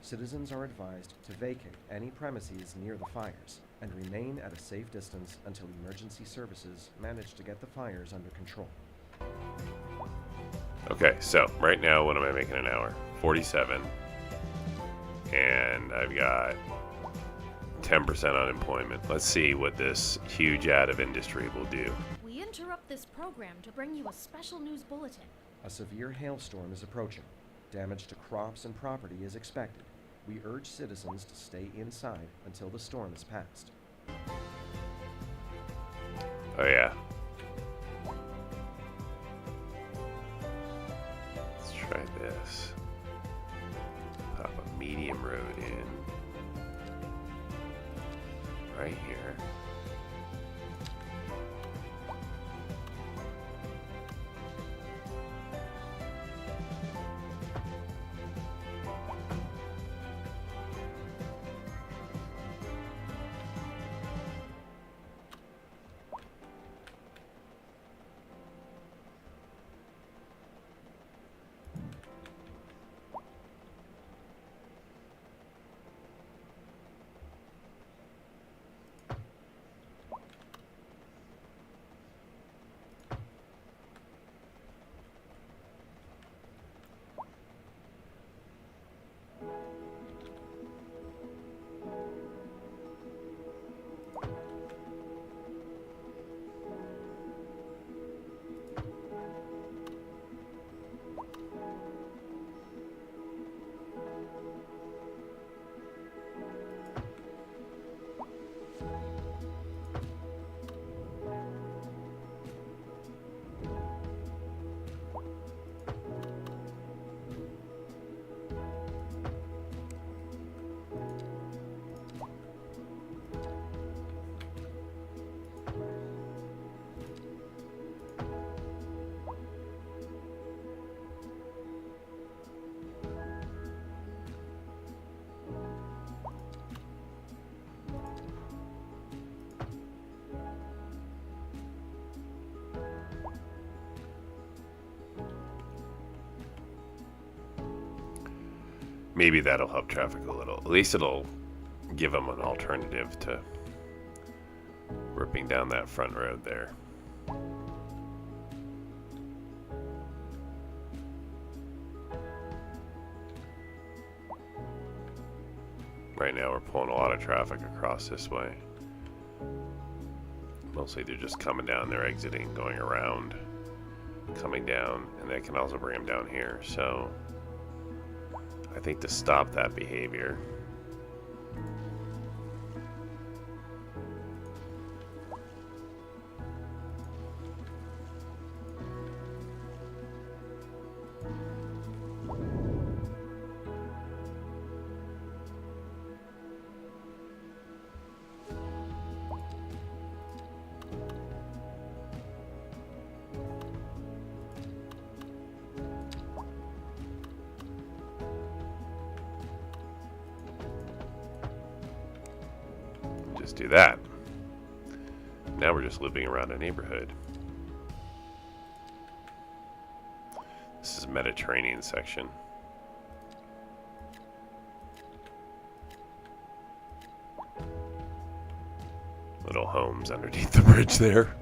Citizens are advised to vacate any premises near the fires and remain at a safe distance until emergency services manage to get the fires under control. Okay, so right now, what am I making an hour? 47. And I've got 10% unemployment. Let's see what this huge ad of industry will do. We interrupt this program to bring you a special news bulletin. A severe hailstorm is approaching. Damage to crops and property is expected. We urge citizens to stay inside until the storm is past. Oh yeah. Let's try this. Pop a medium road in. Right here. Maybe that'll help traffic a little. At least it'll give them an alternative to ripping down that front road there. Right now we're pulling a lot of traffic across this way. Mostly they're just coming down, they're exiting, going around, coming down, and they can also bring them down here. So I think to stop that behavior, just do that. Now we're just looping around a neighborhood. This is Mediterranean section. Little homes underneath the bridge there.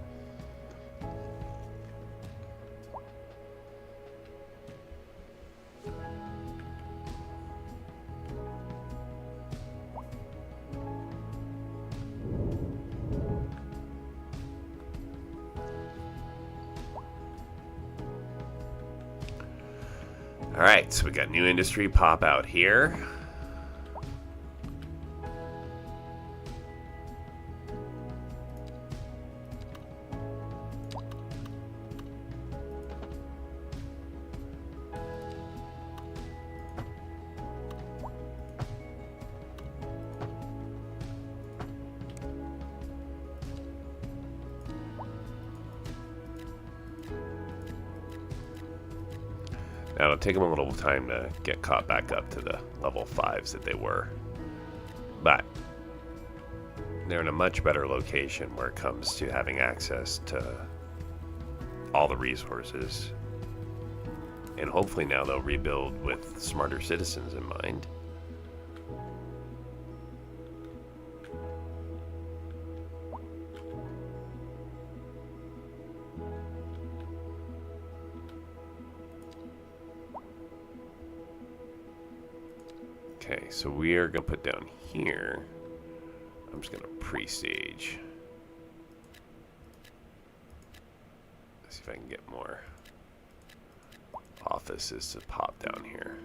Alright, so we got new industry pop out here. Now it'll take them a little time to get caught back up to the level 5s that they were. But they're in a much better location where it comes to having access to all the resources. And hopefully now they'll rebuild with smarter citizens in mind. Okay, so we are going to put down here. I'm just going to pre-stage. Let's see if I can get more offices to pop down here.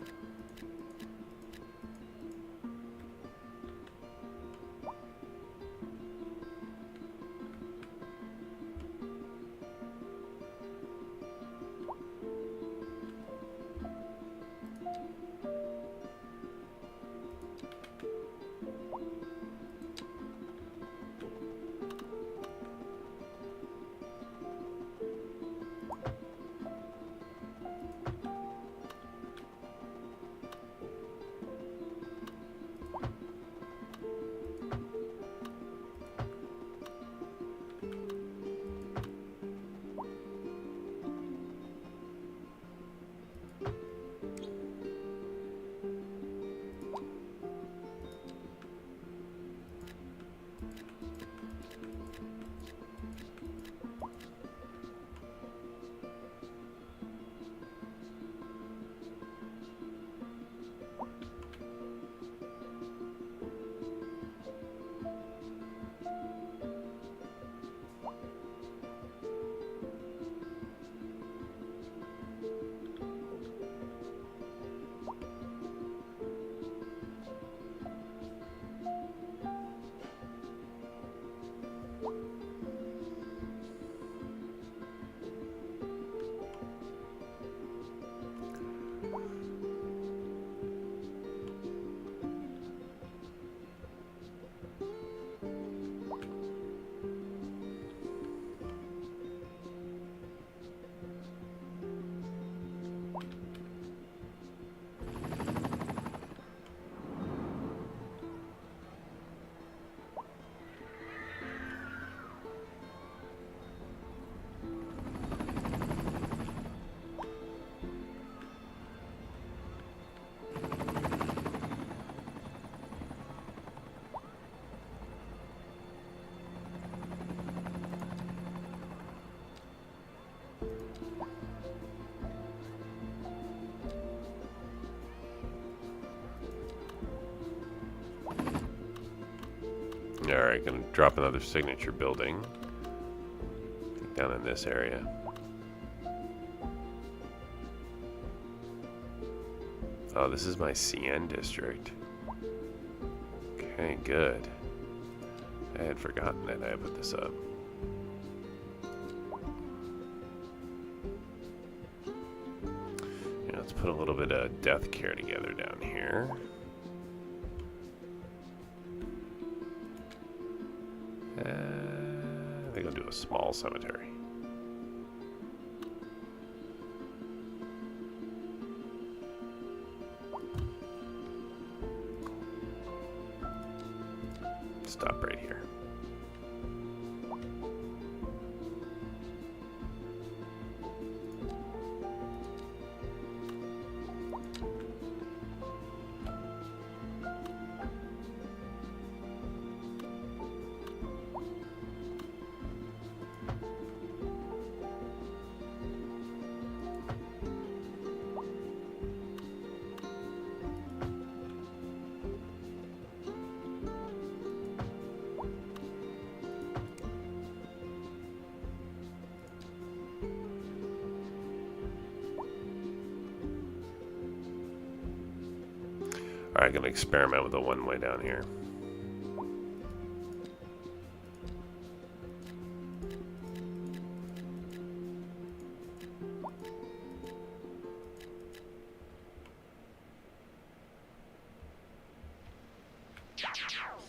Alright, gonna drop another signature building. Down in this area. Oh, this is my CN district. Okay, good. I had forgotten that I put this up. Yeah, let's put a little bit of death care together down here. I think I'll do a small cemetery. Stop right here. Alright, gonna experiment with the one-way down here.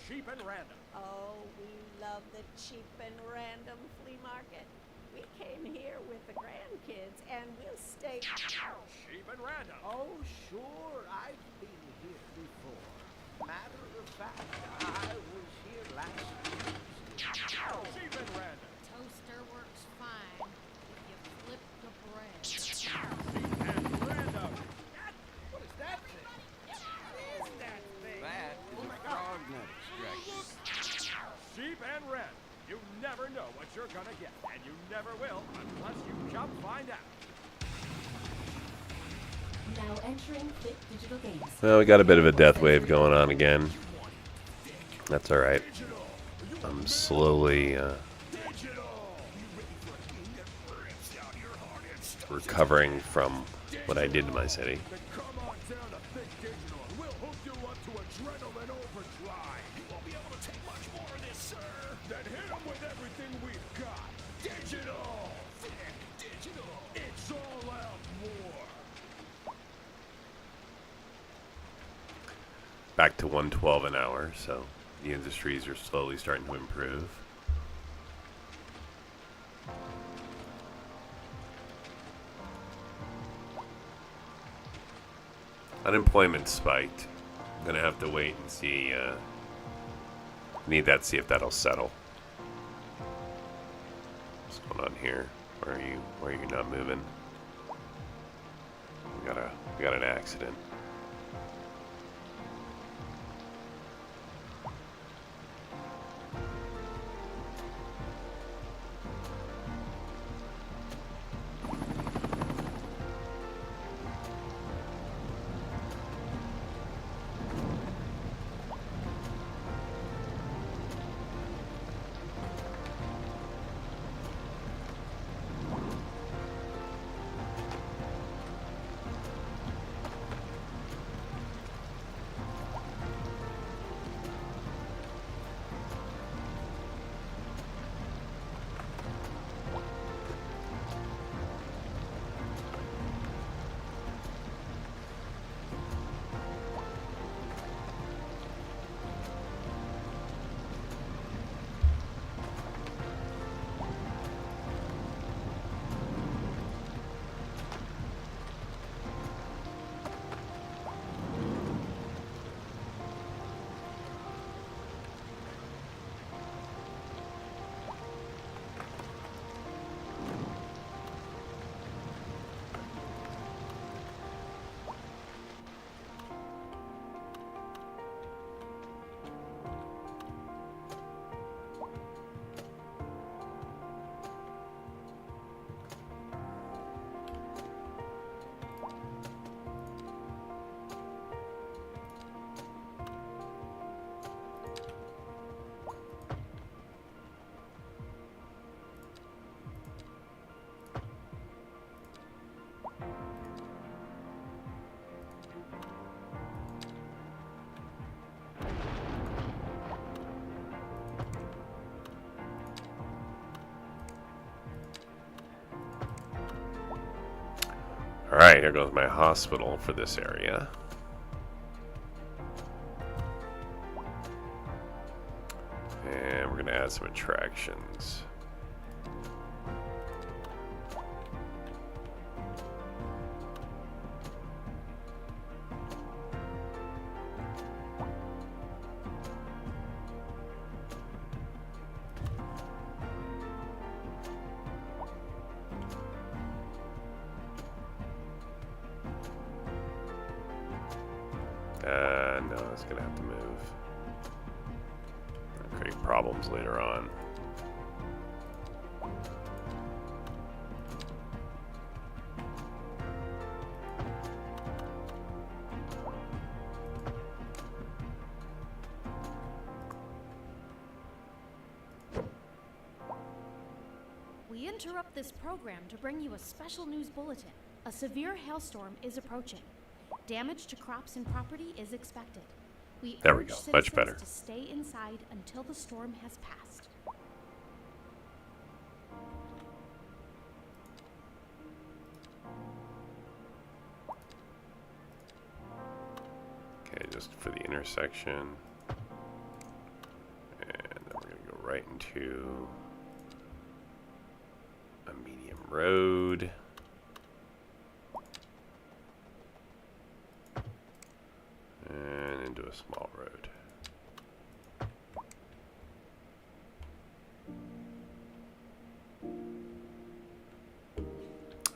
Cheap and random. Oh, we love the cheap and random flea market. We came here with the grandkids, and we'll stay. Cheap and random. Oh, sure, I've been here before. Matter of fact, I was here last Tuesday. Cheap and random. Toaster works fine if you flip the bread. Cheap and random. What is that thing? What is that thing? That is a frog nut extractor. Cheap and random. You never know what you're gonna get, and you never will unless you come find out. Now entering Fit Digital Games. Well, we got a bit of a death wave going on again. That's alright. I'm slowly recovering from what I did to my city. Come on down to Thick Digital. We'll hook you up to adrenaline overdrive. You won't be able to take much more of this, sir. Then hit them with everything we've got. Digital. Thick Digital. It's all out war. Back to 112 an hour, so the industries are slowly starting to improve. Unemployment spiked. I'm gonna have to wait and see. Need that, see if that'll settle. What's going on here? Why are you not moving? We got an accident. Alright, here goes my hospital for this area. And we're going to add some attractions. problems later on. We interrupt this program to bring you a special news bulletin. A severe hailstorm is approaching. Damage to crops and property is expected. We There we urge go. citizens Much better. to stay inside until the storm has passed. Okay, just for the intersection. And then we're going to go right into a medium road. And into a small road.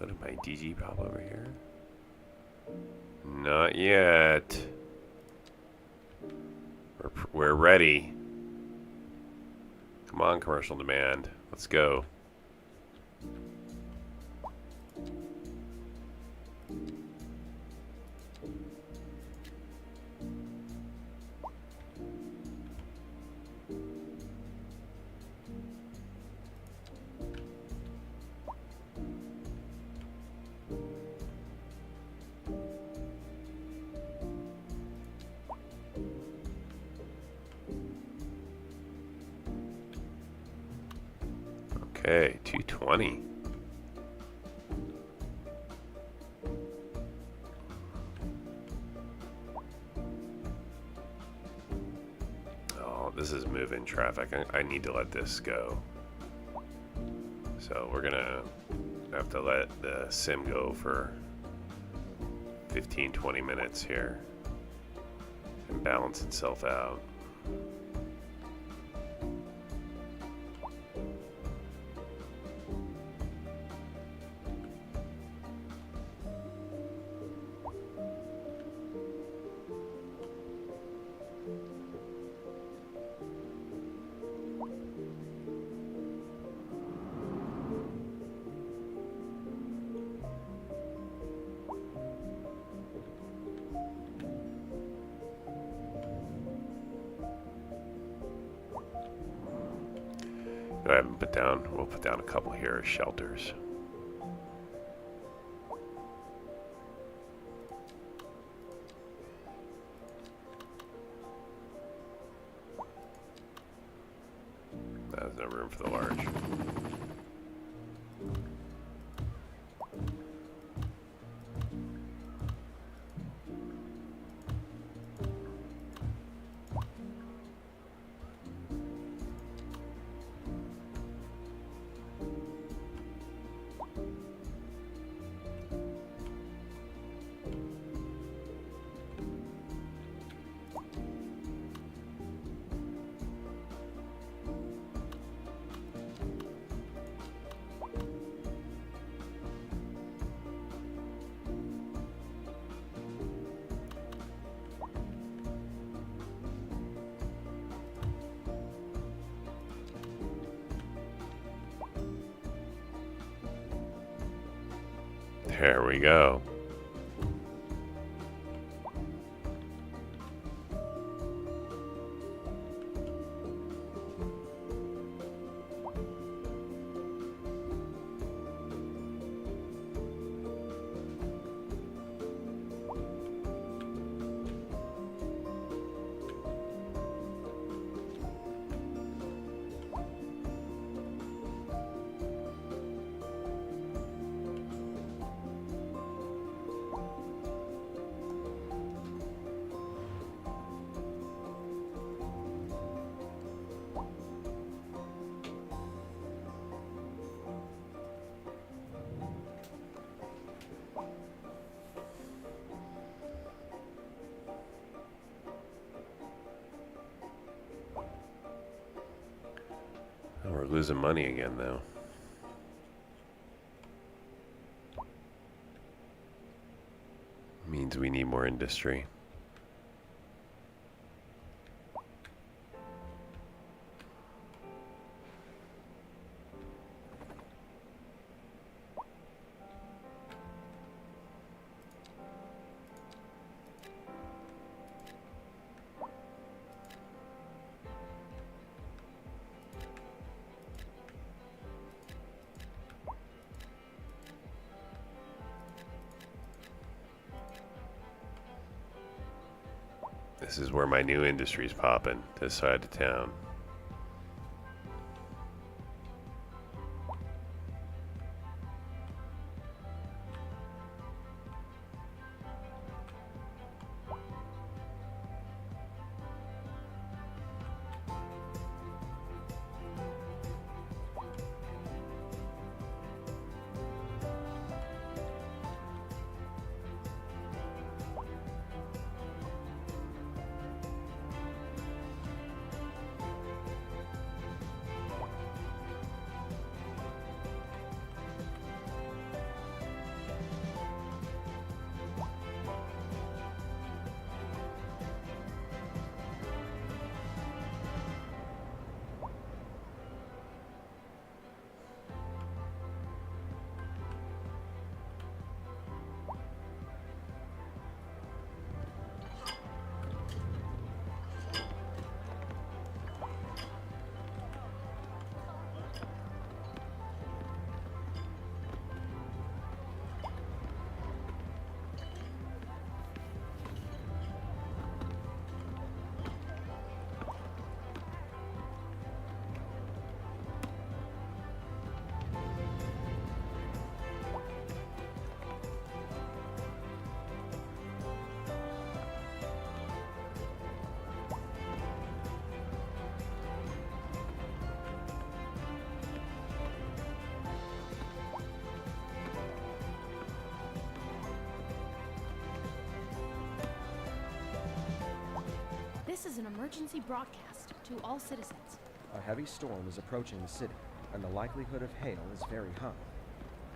Oh, did my DG pop over here? Not yet. We're ready. Come on, commercial demand. Let's go. Okay, 220. Oh, this is moving traffic. I need to let this go. So we're gonna have to let the sim go for 15-20 minutes here and balance itself out. I haven't put down, we'll put down a couple here as shelters. There's no room for the large. There we go. Oh, we're losing money again, though. Means we need more industry. This is where my new industry's popping, this side of town. This is an emergency broadcast to all citizens. A heavy storm is approaching the city, and the likelihood of hail is very high.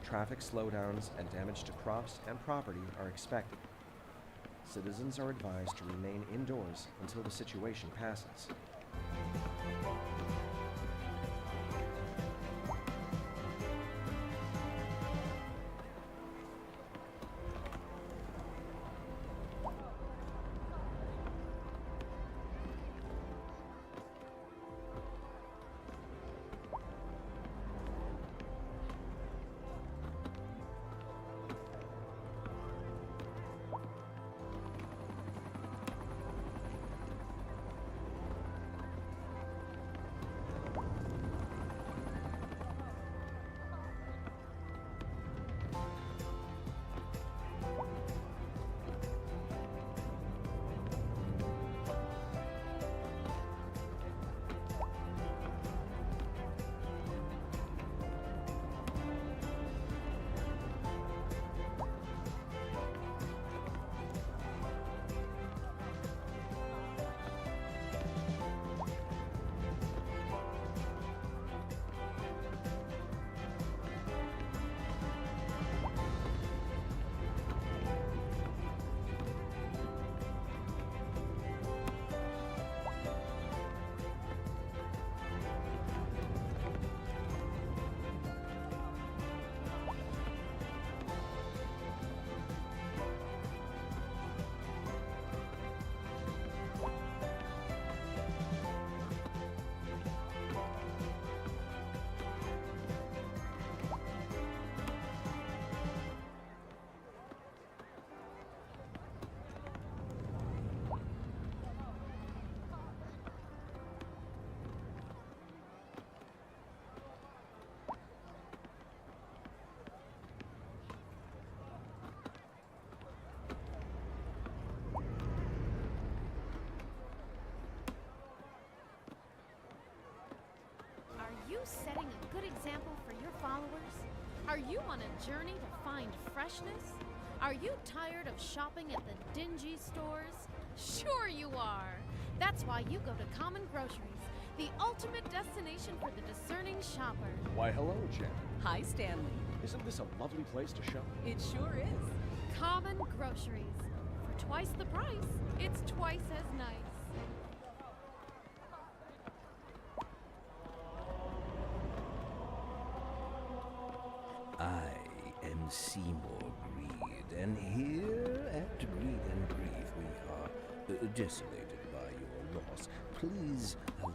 Traffic slowdowns and damage to crops and property are expected. Citizens are advised to remain indoors until the situation passes. Are you setting a good example for your followers? Are you on a journey to find freshness? Are you tired of shopping at the dingy stores? Sure you are. That's why you go to Common Groceries, the ultimate destination for the discerning shopper. Why, hello, Jen. Hi, Stanley. Isn't this a lovely place to shop? It sure is. Common Groceries. For twice the price, it's twice as nice. I am Seymour Greed, and here at Greed and Grief we are desolated by your loss. Please allow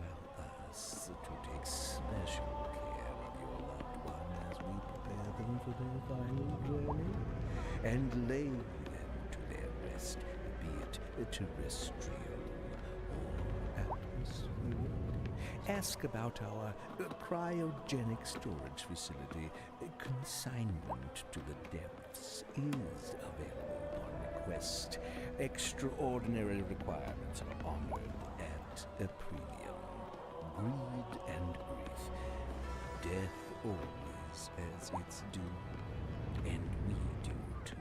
us to take special care of your loved one as we prepare them for their final journey and lay them to their rest, be it terrestrial ask about our cryogenic storage facility. Consignment to the depths is available upon request. Extraordinary requirements are honored at a premium. Greed and grief. Death always has its due, and we do too.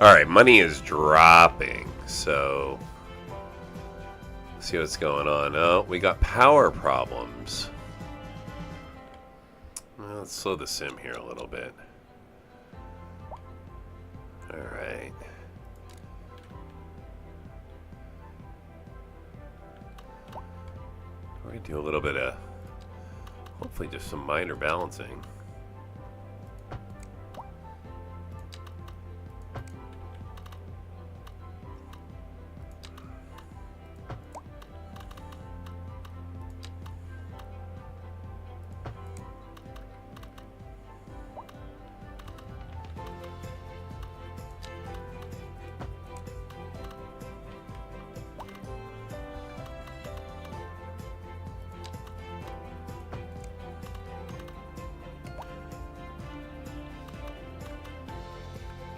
Alright, money is dropping, so let's see what's going on. Oh, we got power problems. Well, let's slow the sim here a little bit. Alright. We're going to do a little bit of, hopefully just some minor balancing.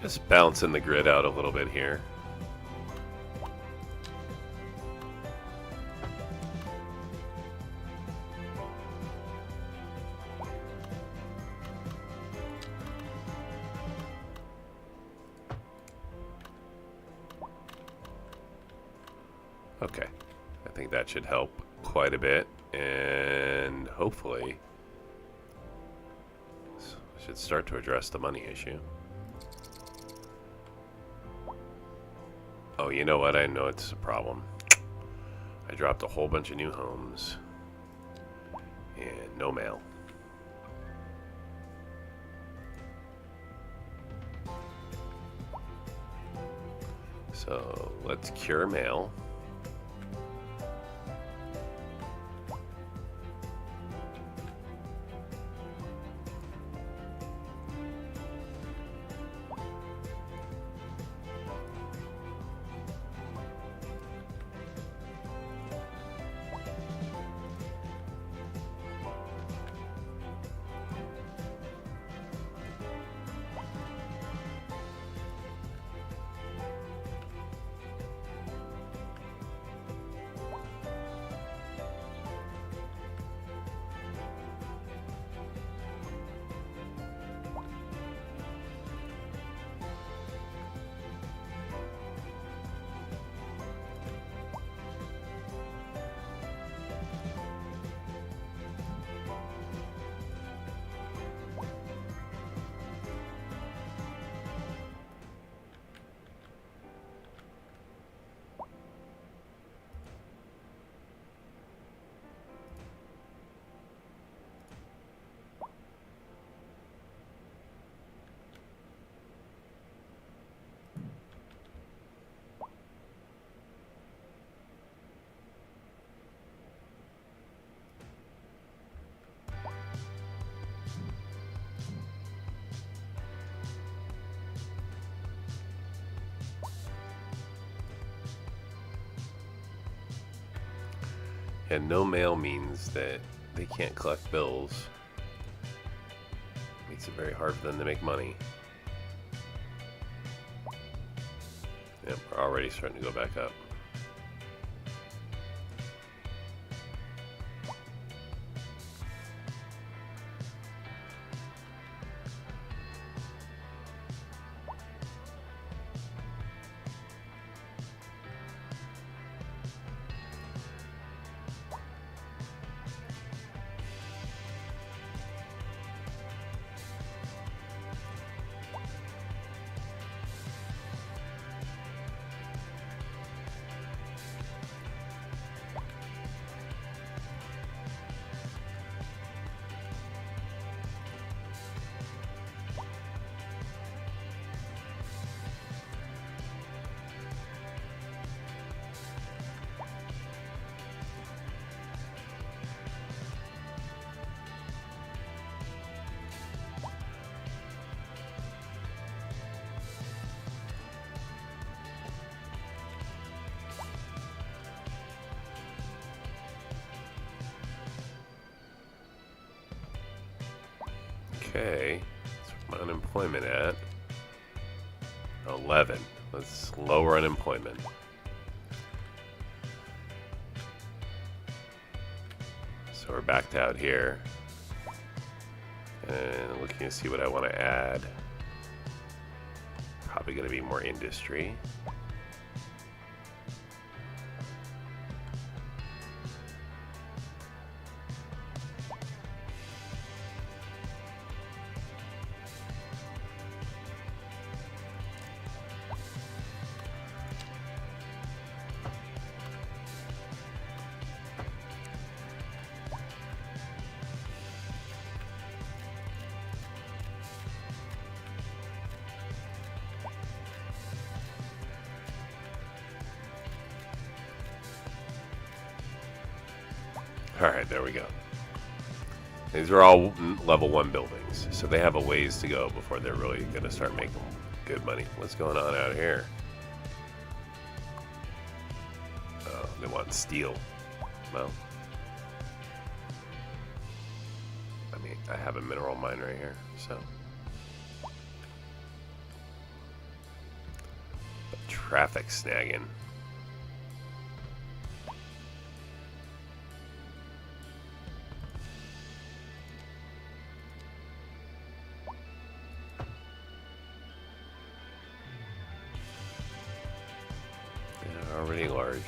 Just balancing the grid out a little bit here. Okay, I think that should help quite a bit, and hopefully this should start to address the money issue. Oh, you know what? I know it's a problem. I dropped a whole bunch of new homes and no mail. So let's cure mail. And no mail means that they can't collect bills. Makes it very hard for them to make money. Yep, we're already starting to go back up. Okay, what's my unemployment at? 11. Let's lower unemployment. So we're backed out here. And looking to see what I want to add. Probably going to be more industry. Alright, there we go. These are all level 1 buildings, so they have a ways to go before they're really going to start making good money. What's going on out here? Oh, they want steel. Well, I mean, I have a mineral mine right here, so. But traffic snagging. Already large.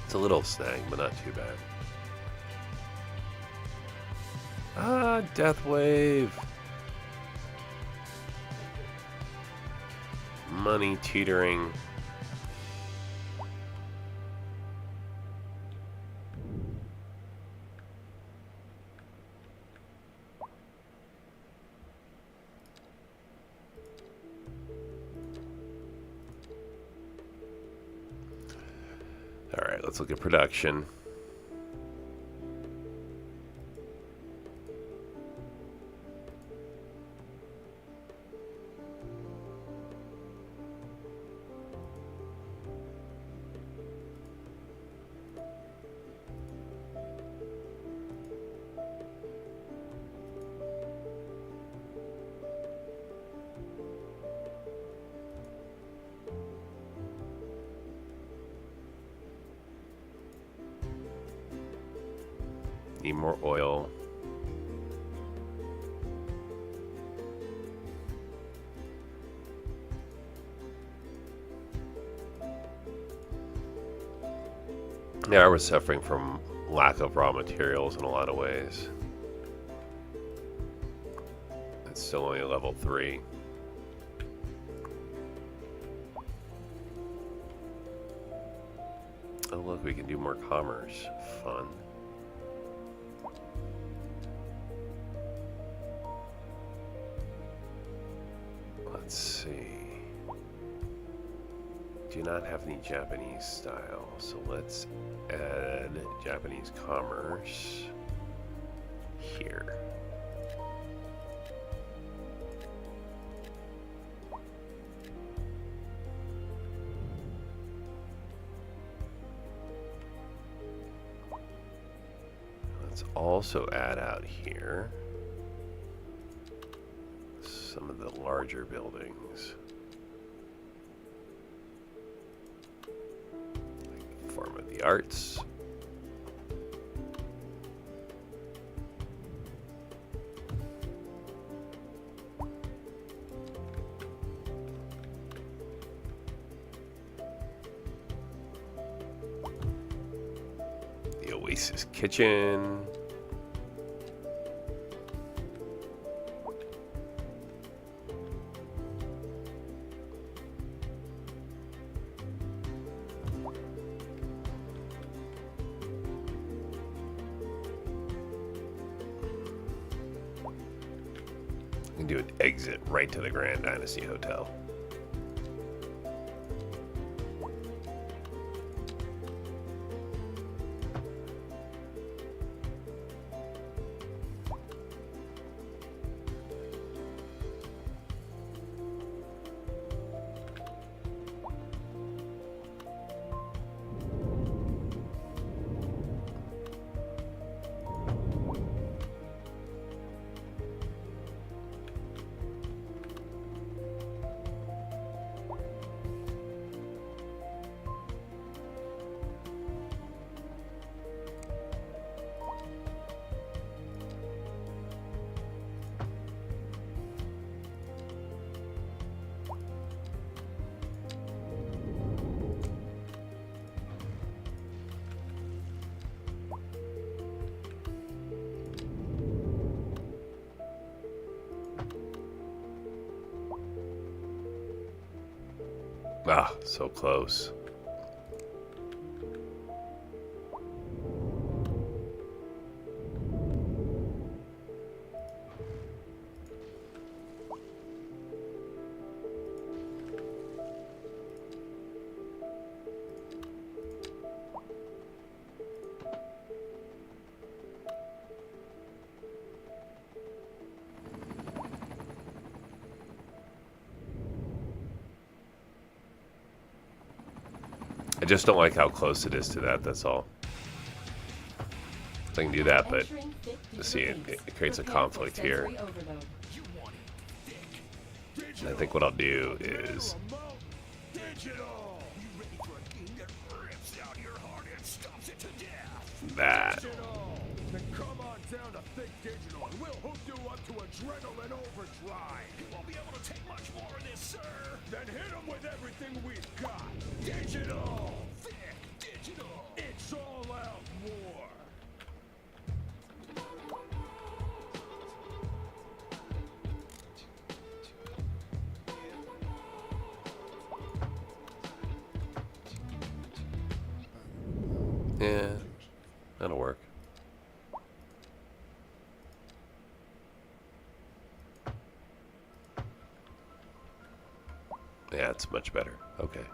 It's a little snag, but not too bad. Ah, death wave. Money teetering. Alright, let's look at production. Need more oil. Yeah, we're suffering from lack of raw materials in a lot of ways. It's still only level 3. Oh look, we can do more commerce. Fun. Let's see. do not have any Japanese style, so let's add Japanese commerce here. Let's also add out here some of the larger buildings. Like Form of the Arts. The Oasis Kitchen. You can do an exit right to the Grand Dynasty Hotel. Ah, so close. I just don't like how close it is to that, that's all. I can do that, but see, it creates a conflict here. And I think what I'll do is that. Then come on down to Think Digital and we'll hook you up to adrenaline overdrive. You won't be able to take much more of this, sir. Then hit them with everything we've got. Digital! Think Digital! It's all out war! Yeah, that'll work. Yeah, it's much better. Okay.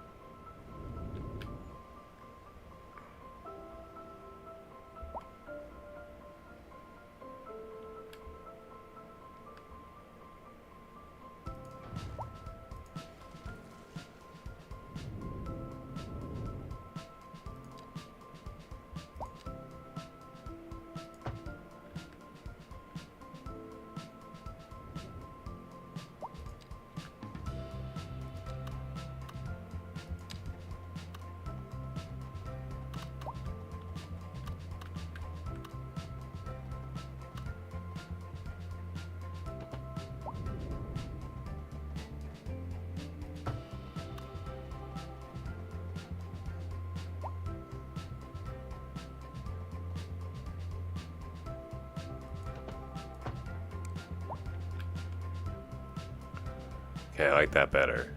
Okay, I like that better.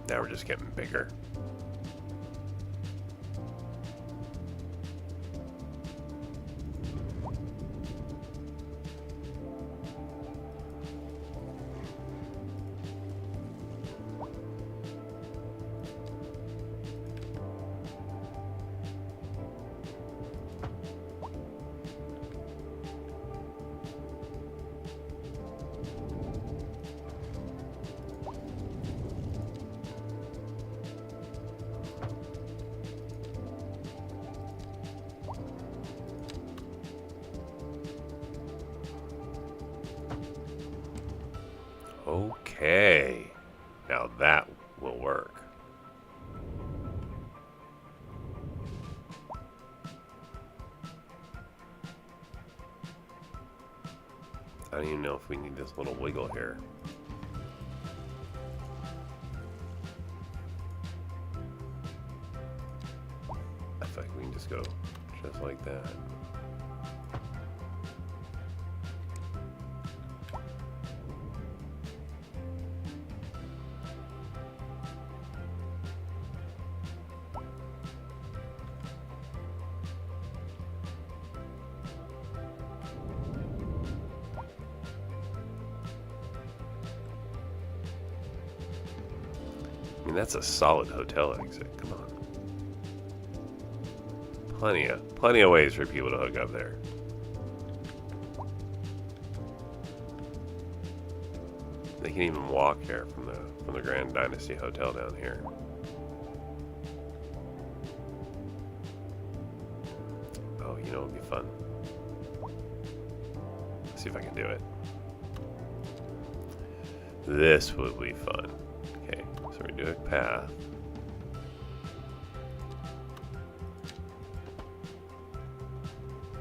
Now we're just getting bigger. Okay, now that will work. I don't even know if we need this little wiggle here. I feel like we can just go just like that. I mean, that's a solid hotel exit. Come on. Plenty of ways for people to hook up there. They can even walk here from the Grand Dynasty Hotel down here. Oh, you know, it'd be fun. Let's see if I can do it. This would be fun. Okay, so we do a path.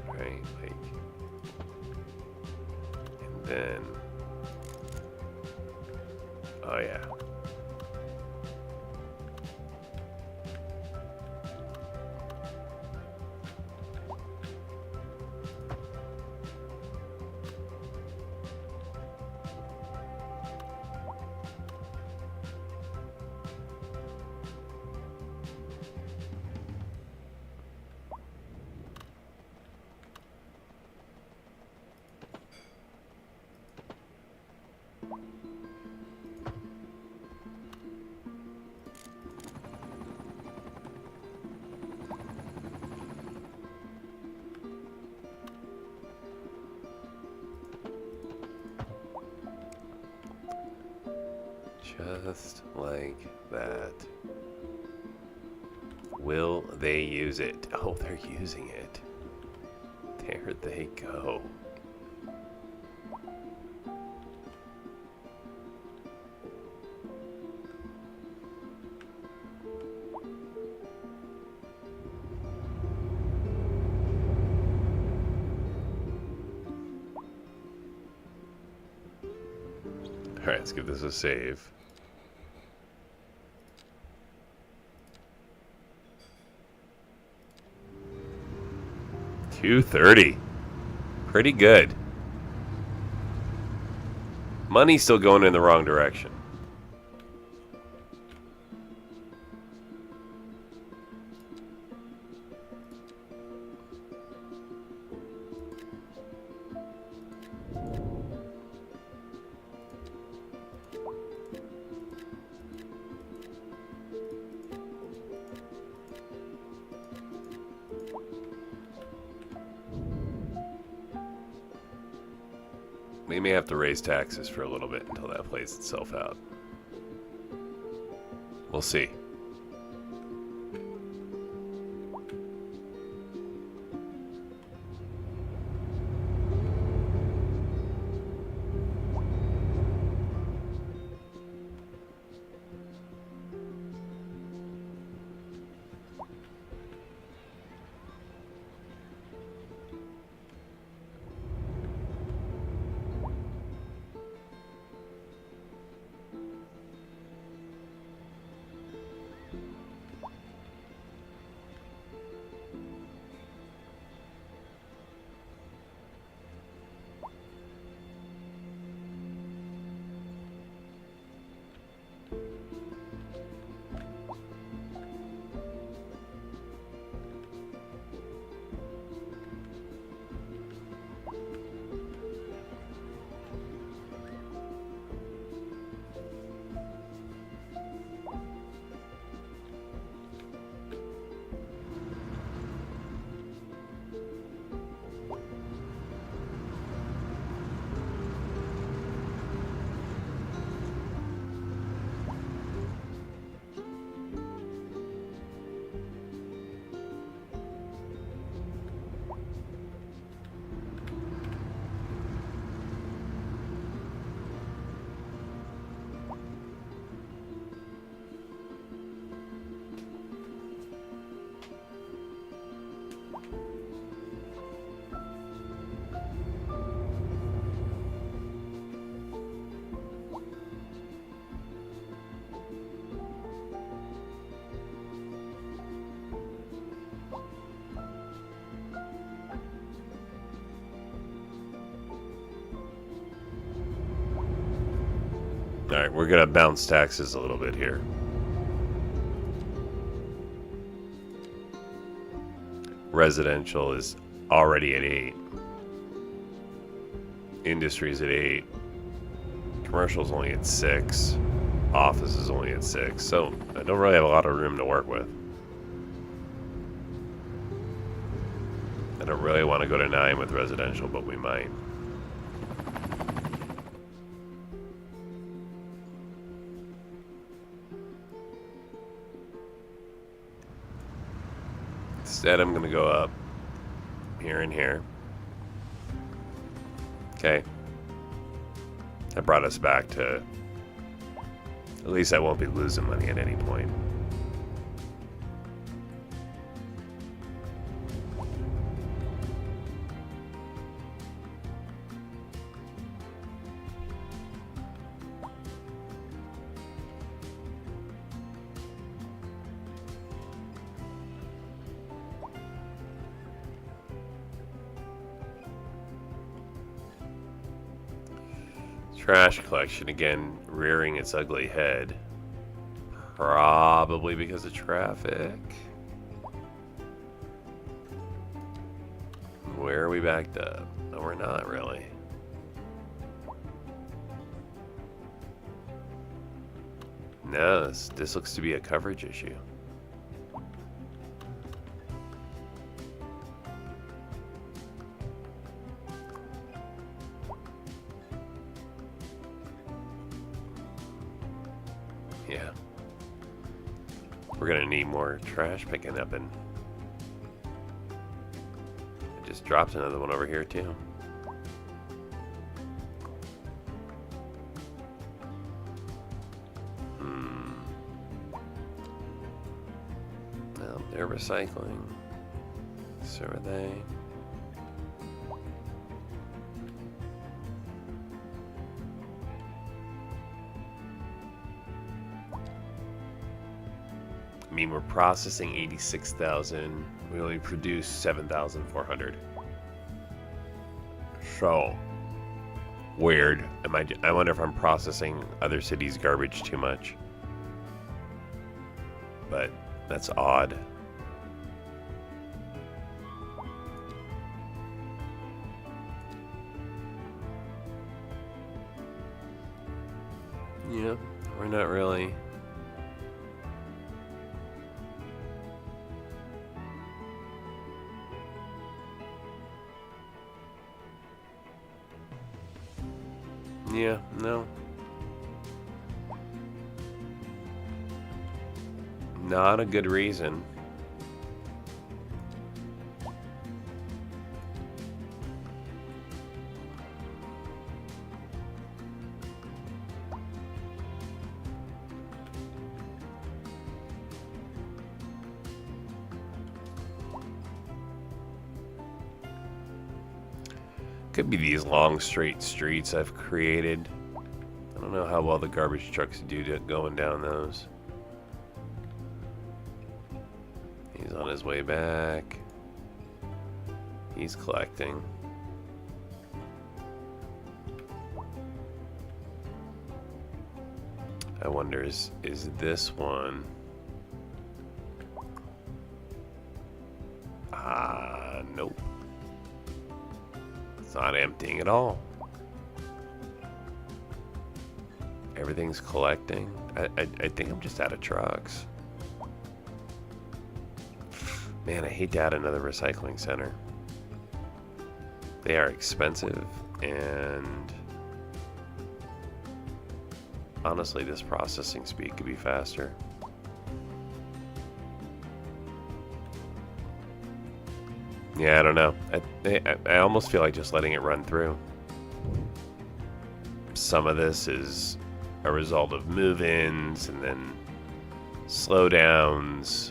Right, like, and then, oh yeah. Just like that. Will they use it? Oh, they're using it. There they go. Alright, let's give this a save. $230. Pretty good. Money's still going in the wrong direction. We may have to raise taxes for a little bit until that plays itself out. We'll see. Alright, we're gonna bounce taxes a little bit here. Residential is already at 8. Industry's at 8. Commercial's only at 6. Office is only at 6. So I don't really have a lot of room to work with. I don't really want to go to 9 with residential, but we might. Instead, I'm going to go up here and here. Okay. That brought us back to... At least I won't be losing money at any point. Trash collection again rearing its ugly head. Probably because of traffic. Where are we backed up? No, we're not really. No, this looks to be a coverage issue. Yeah. We're gonna need more trash picking up, and I just dropped another one over here too. Well, they're recycling. So are they. I mean, we're processing 86,000. We only produce 7,400. So weird. I wonder if I'm processing other cities' garbage too much. But that's odd. Yeah, we're not really. Yeah, no. Not a good reason. Could be these long straight streets I've created. I don't know how well the garbage trucks do going down those. He's on his way back. He's collecting. I wonder, is this one? Nope. It's not emptying at all. Everything's collecting. I think I'm just out of trucks. Man, I hate to add another recycling center. They are expensive, and honestly, this processing speed could be faster. Yeah, I don't know. I almost feel like just letting it run through. Some of this is a result of move-ins and then slowdowns.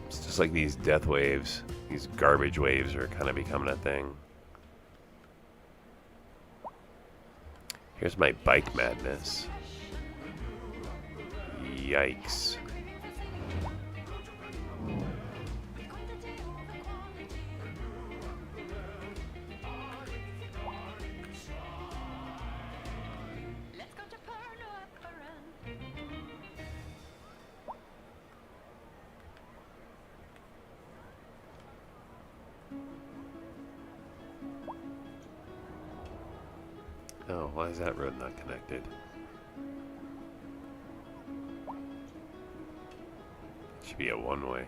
It's just like these death waves, these garbage waves are kind of becoming a thing. Here's my bike madness. Yikes. Oh, why is that road not connected? It should be a one-way.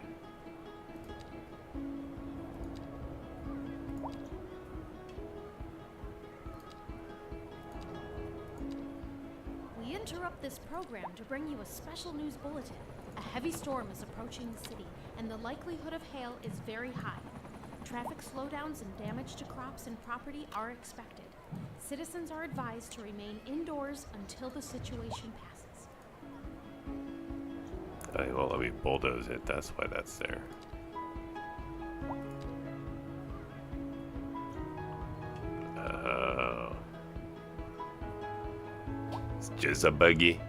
We interrupt this program to bring you a special news bulletin. A heavy storm is approaching the city, and the likelihood of hail is very high. Traffic slowdowns and damage to crops and property are expected. Citizens are advised to remain indoors until the situation passes. He won't let me bulldoze it, that's why that's there. Oh. It's just a buggy.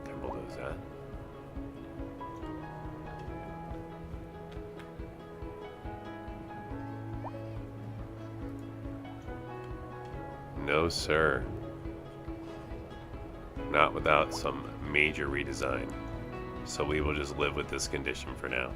Can I bulldoze that? No, sir. Not without some major redesign. So we will just live with this condition for now.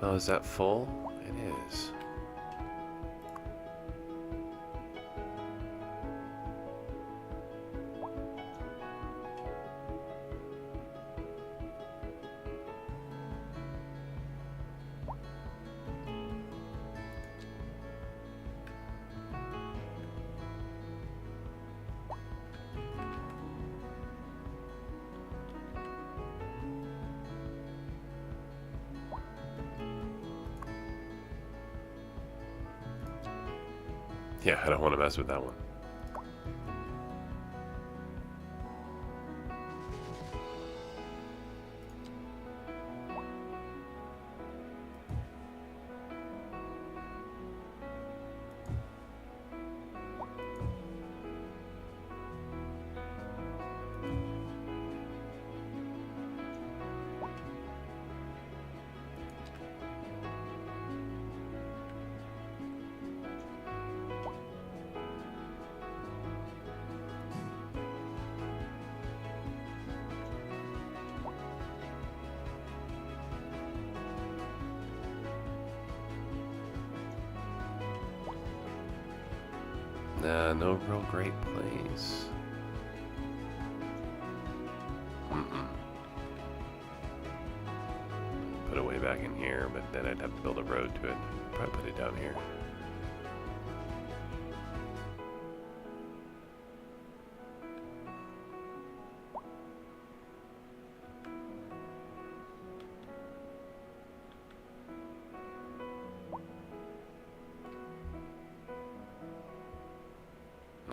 Oh, is that full? It is. Yeah, I don't want to mess with that one. Nah, no real great place. Put it way back in here, but then I'd have to build a road to it. Probably put it down here.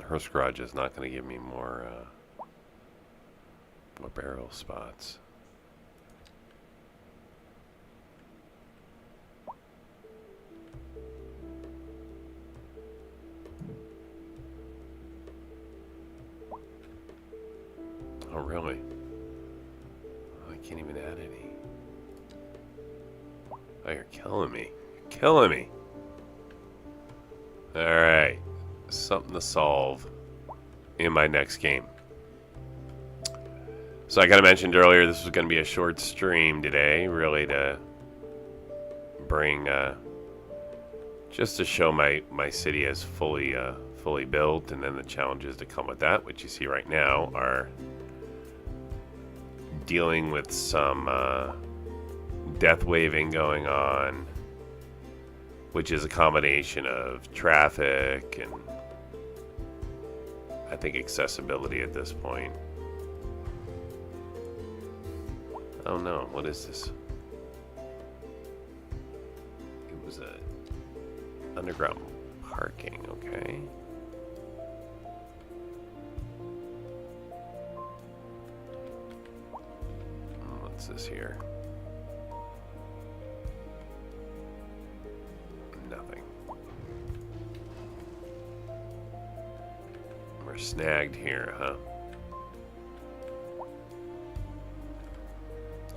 Hearst Garage is not going to give me more barrel spots. Oh, really? Oh, I can't even add any. Oh, you're killing me. You're killing me. All right. Something to solve in my next game. So I kind of mentioned earlier this was going to be a short stream today, really to bring just to show my city as fully built, and then the challenges to come with that, which you see right now are dealing with some death waving going on, which is a combination of traffic and I think accessibility at this point. Oh no, what is this? It was a underground Parking, okay. What's this here? Nothing. We're snagged here, huh?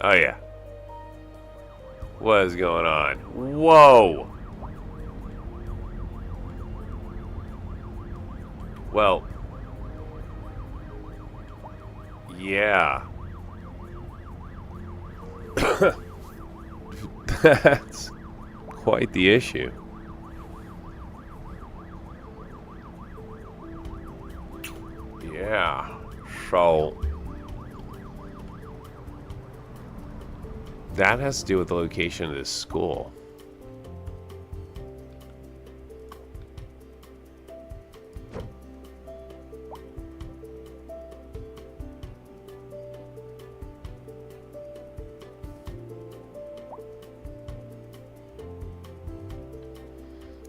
Oh yeah. What is going on? Whoa! Well, yeah. That's quite the issue. Yeah. So that has to do with the location of this school.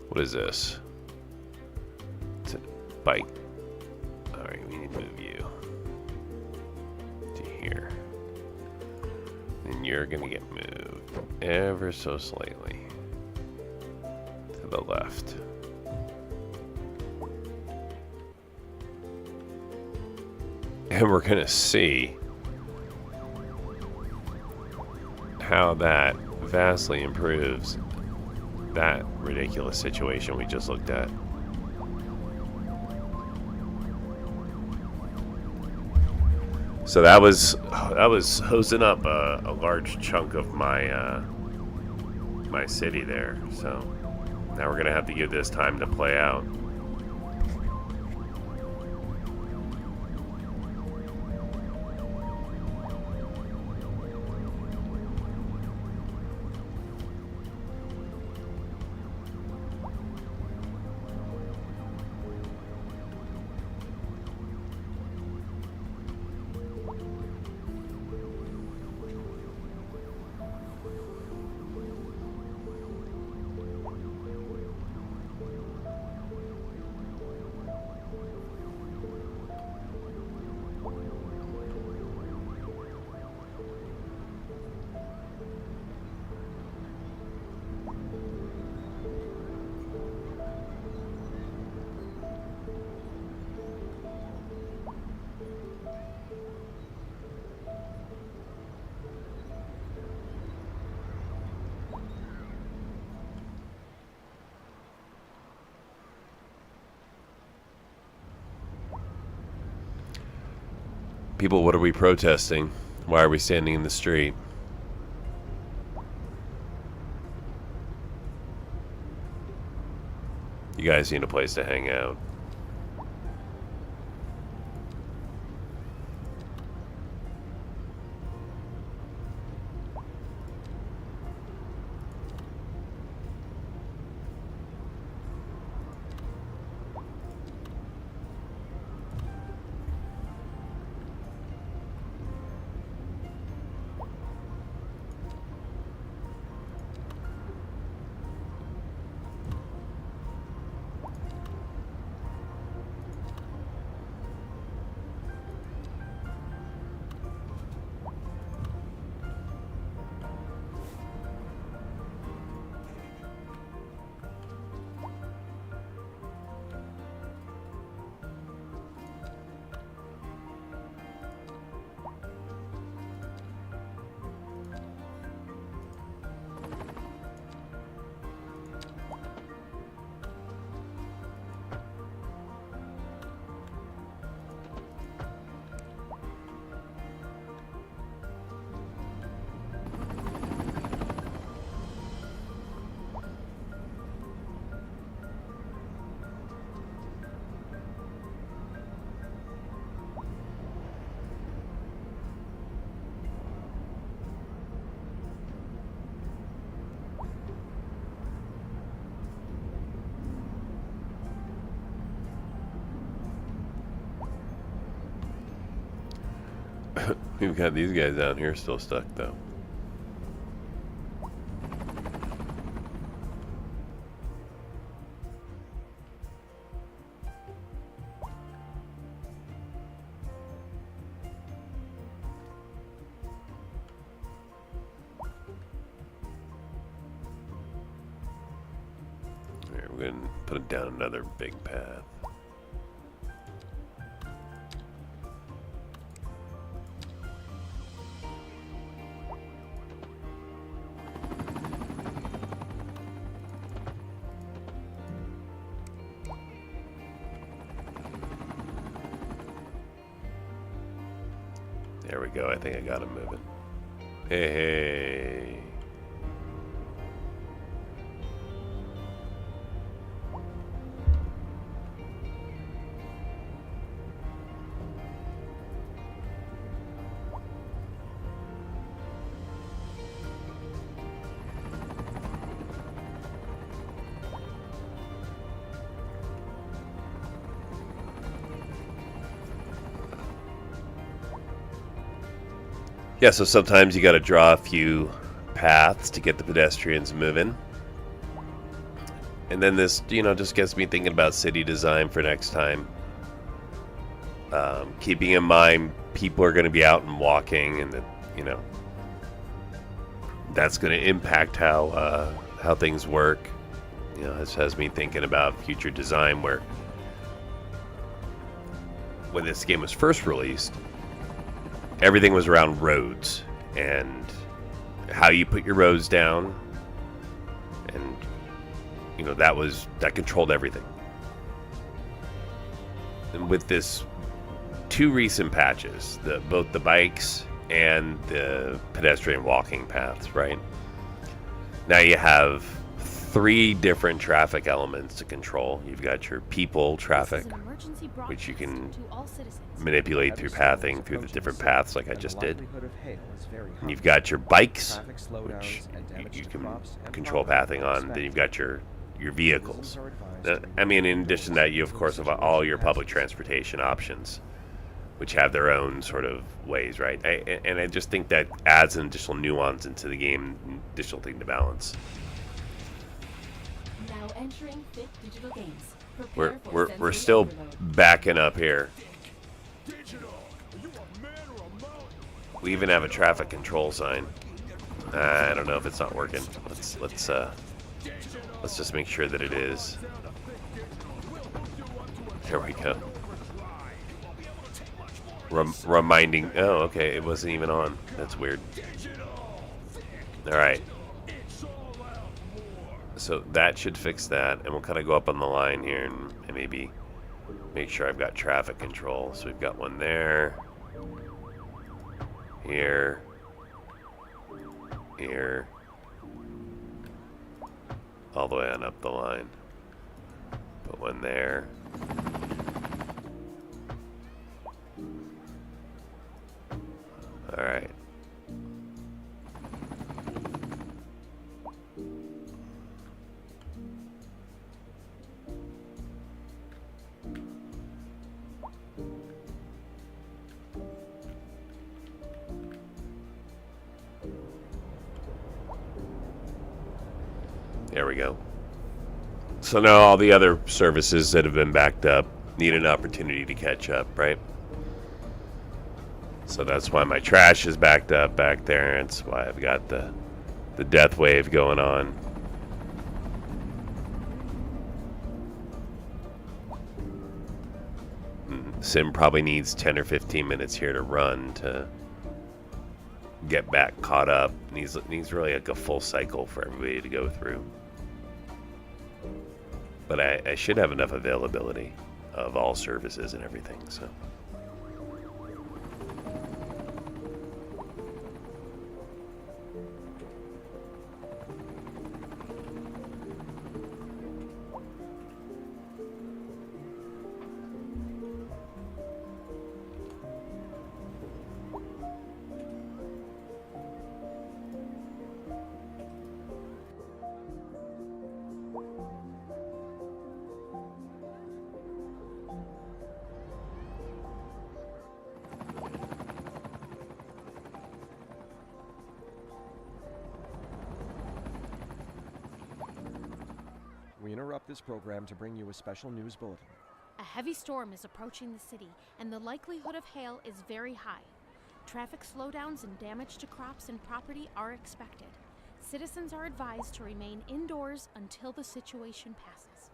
What is this? It's a bike. Alright, we need to move you to here. And you're gonna get moved ever so slightly to the left. And we're gonna see how that vastly improves that ridiculous situation we just looked at. So that was hosing up a large chunk of my my city there. So now we're gonna have to give this time to play out. People, what are we protesting? Why are we standing in the street? You guys need a place to hang out. We've got these guys down here still stuck though. Alright, we're gonna put it down another big path. There we go. I think I got him moving. Hey, hey. Yeah, so sometimes you got to draw a few paths to get the pedestrians moving. And then this, just gets me thinking about city design for next time. Keeping in mind people are going to be out and walking, and that, that's going to impact how things work. This has me thinking about future design where when this game was first released, everything was around roads and how you put your roads down, and that controlled everything. And with this two recent patches, both the bikes and the pedestrian walking paths, right? Now you have 3 different traffic elements to control. You've got your people traffic, which you can manipulate through pathing through the different paths like I just did. And you've got your bikes, which you can control pathing on. Then you've got your vehicles. In addition to that, you of course have all your public transportation options, which have their own sort of ways, right? And I just think that adds an additional nuance into the game, additional thing to balance. Now entering Fit Digital Games. We're still backing up here. We even have a traffic control sign. I don't know if it's not working. Let's just make sure that it is. There we go. Reminding. Oh, okay. It wasn't even on. That's weird. All right. So that should fix that, and we'll kind of go up on the line here and maybe make sure I've got traffic control. So we've got one there, here, all the way on up the line. Put one there. All right. There we go. So now all the other services that have been backed up need an opportunity to catch up, right? So that's why my trash is backed up back there. That's why I've got the death wave going on. Sim probably needs 10 or 15 minutes here to run to get back caught up. Needs really like a full cycle for everybody to go through. But I should have enough availability of all services and everything, so. We interrupt this program to bring you a special news bulletin. A heavy storm is approaching the city, and the likelihood of hail is very high. Traffic slowdowns and damage to crops and property are expected. Citizens are advised to remain indoors until the situation passes.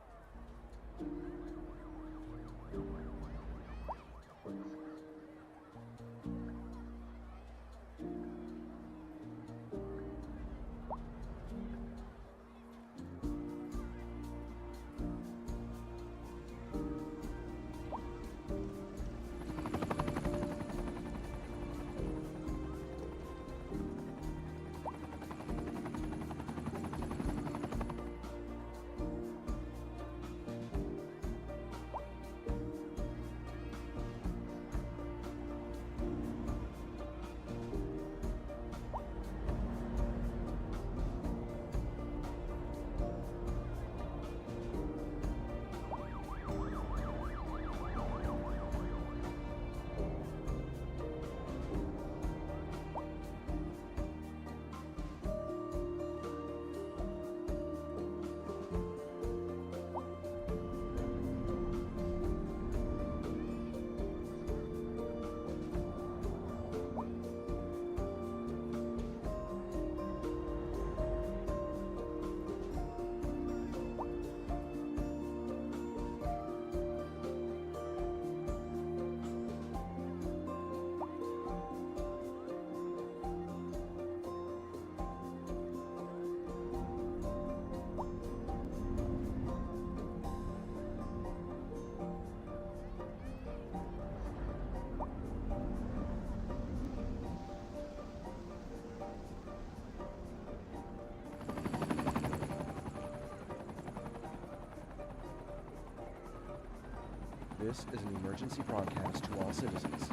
This is an emergency broadcast to all citizens.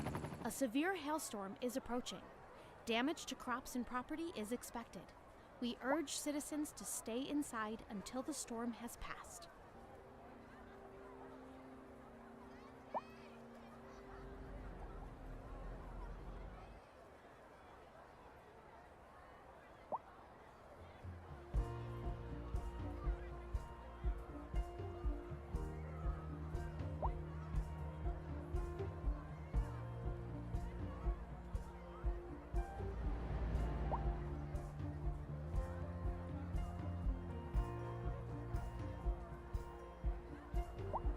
A severe hailstorm is approaching. Damage to crops and property is expected. We urge citizens to stay inside until the storm has passed.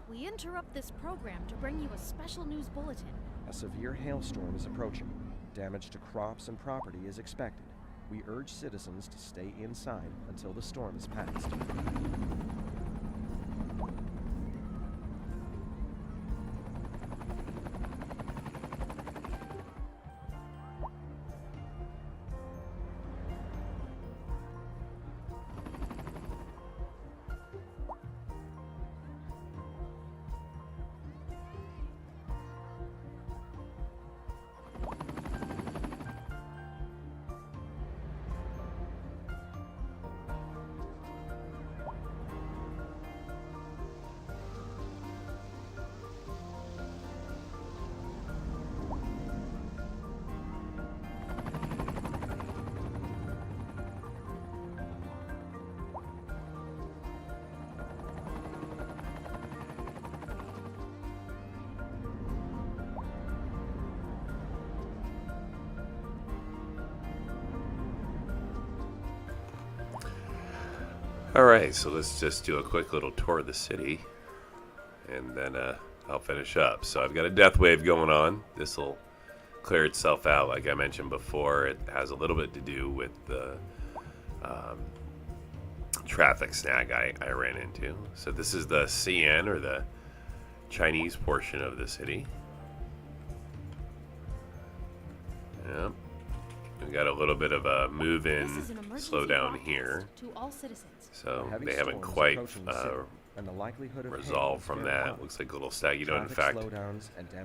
We interrupt this program to bring you a special news bulletin. A severe hailstorm is approaching. Damage to crops and property is expected. We urge citizens to stay inside until the storm is passed. Alright, so let's just do a quick little tour of the city, and then I'll finish up. So I've got a death wave going on. This will clear itself out. Like I mentioned before, it has a little bit to do with the traffic snag I ran into. So this is the CN, or the Chinese portion of the city. Yep. We got a little bit of a move-in slowdown here. To all citizens. So they haven't quite resolved from that. Looks like a little staggy note. In fact,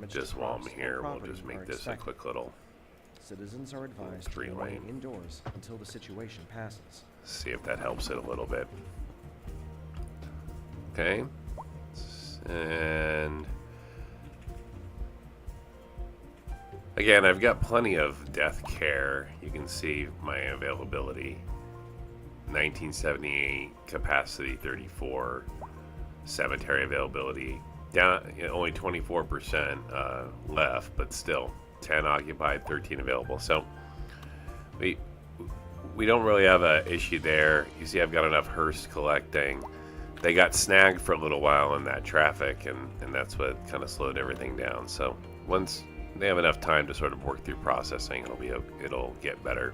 just while I'm here, we'll just make this a quick little citizens are advised to remain indoors until the situation passes. See if that helps it a little bit. Okay. And again, I've got plenty of death care. You can see my availability. 1978 capacity 34, cemetery availability down, only 24% left, but still 10 occupied, 13 available. So we don't really have a issue there. You see, I've got enough hearse collecting. They got snagged for a little while in that traffic, and that's what kind of slowed everything down. So once they have enough time to sort of work through processing, it'll get better.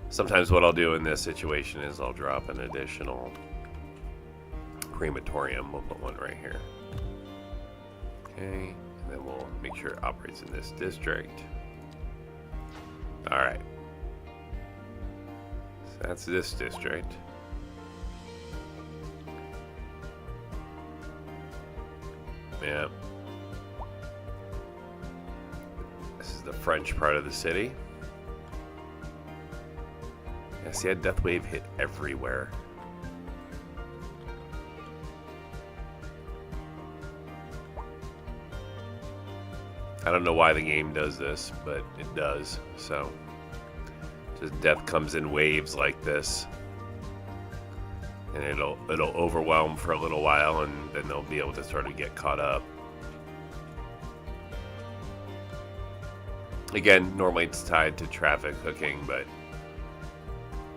Sometimes what I'll do in this situation is I'll drop an additional crematorium. We'll put one right here. Okay, and then we'll make sure it operates in this district. All right. So that's this district. Yeah. This is the French part of the city. Yeah, see, a death wave hit everywhere. I don't know why the game does this, but it does. So, just death comes in waves like this, and it'll overwhelm for a little while, and then they'll be able to sort of get caught up. Again, normally it's tied to traffic hooking, but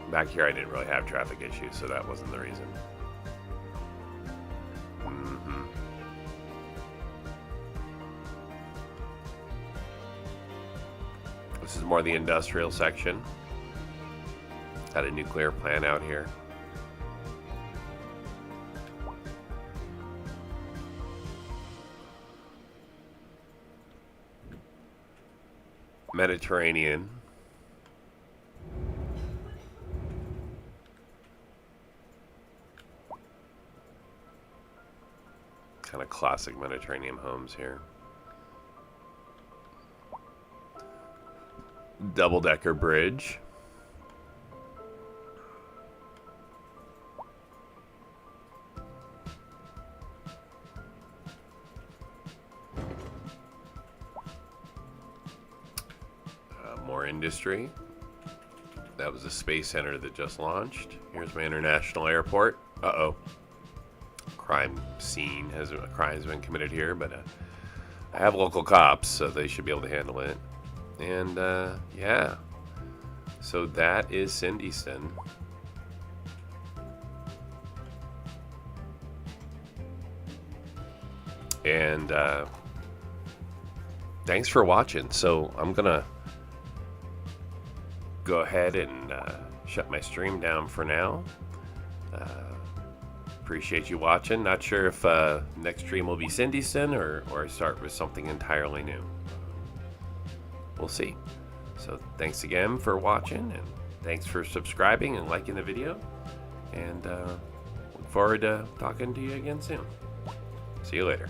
back here I didn't really have traffic issues, so that wasn't the reason. This is more the industrial section. Got a nuclear plant out here. Mediterranean. Kind of classic Mediterranean homes here. Double-decker bridge. More industry. That was a space center that just launched. Here's my international airport. Uh-oh. Crime scene a crime has been committed here, but I have local cops, so they should be able to handle it. And yeah, so that is Cindyston. And thanks for watching. So I'm gonna go ahead and shut my stream down for now. Appreciate you watching. Not sure if next stream will be Cindyston or start with something entirely new. We'll see. So thanks again for watching, and thanks for subscribing and liking the video. And look forward to talking to you again soon. See you later.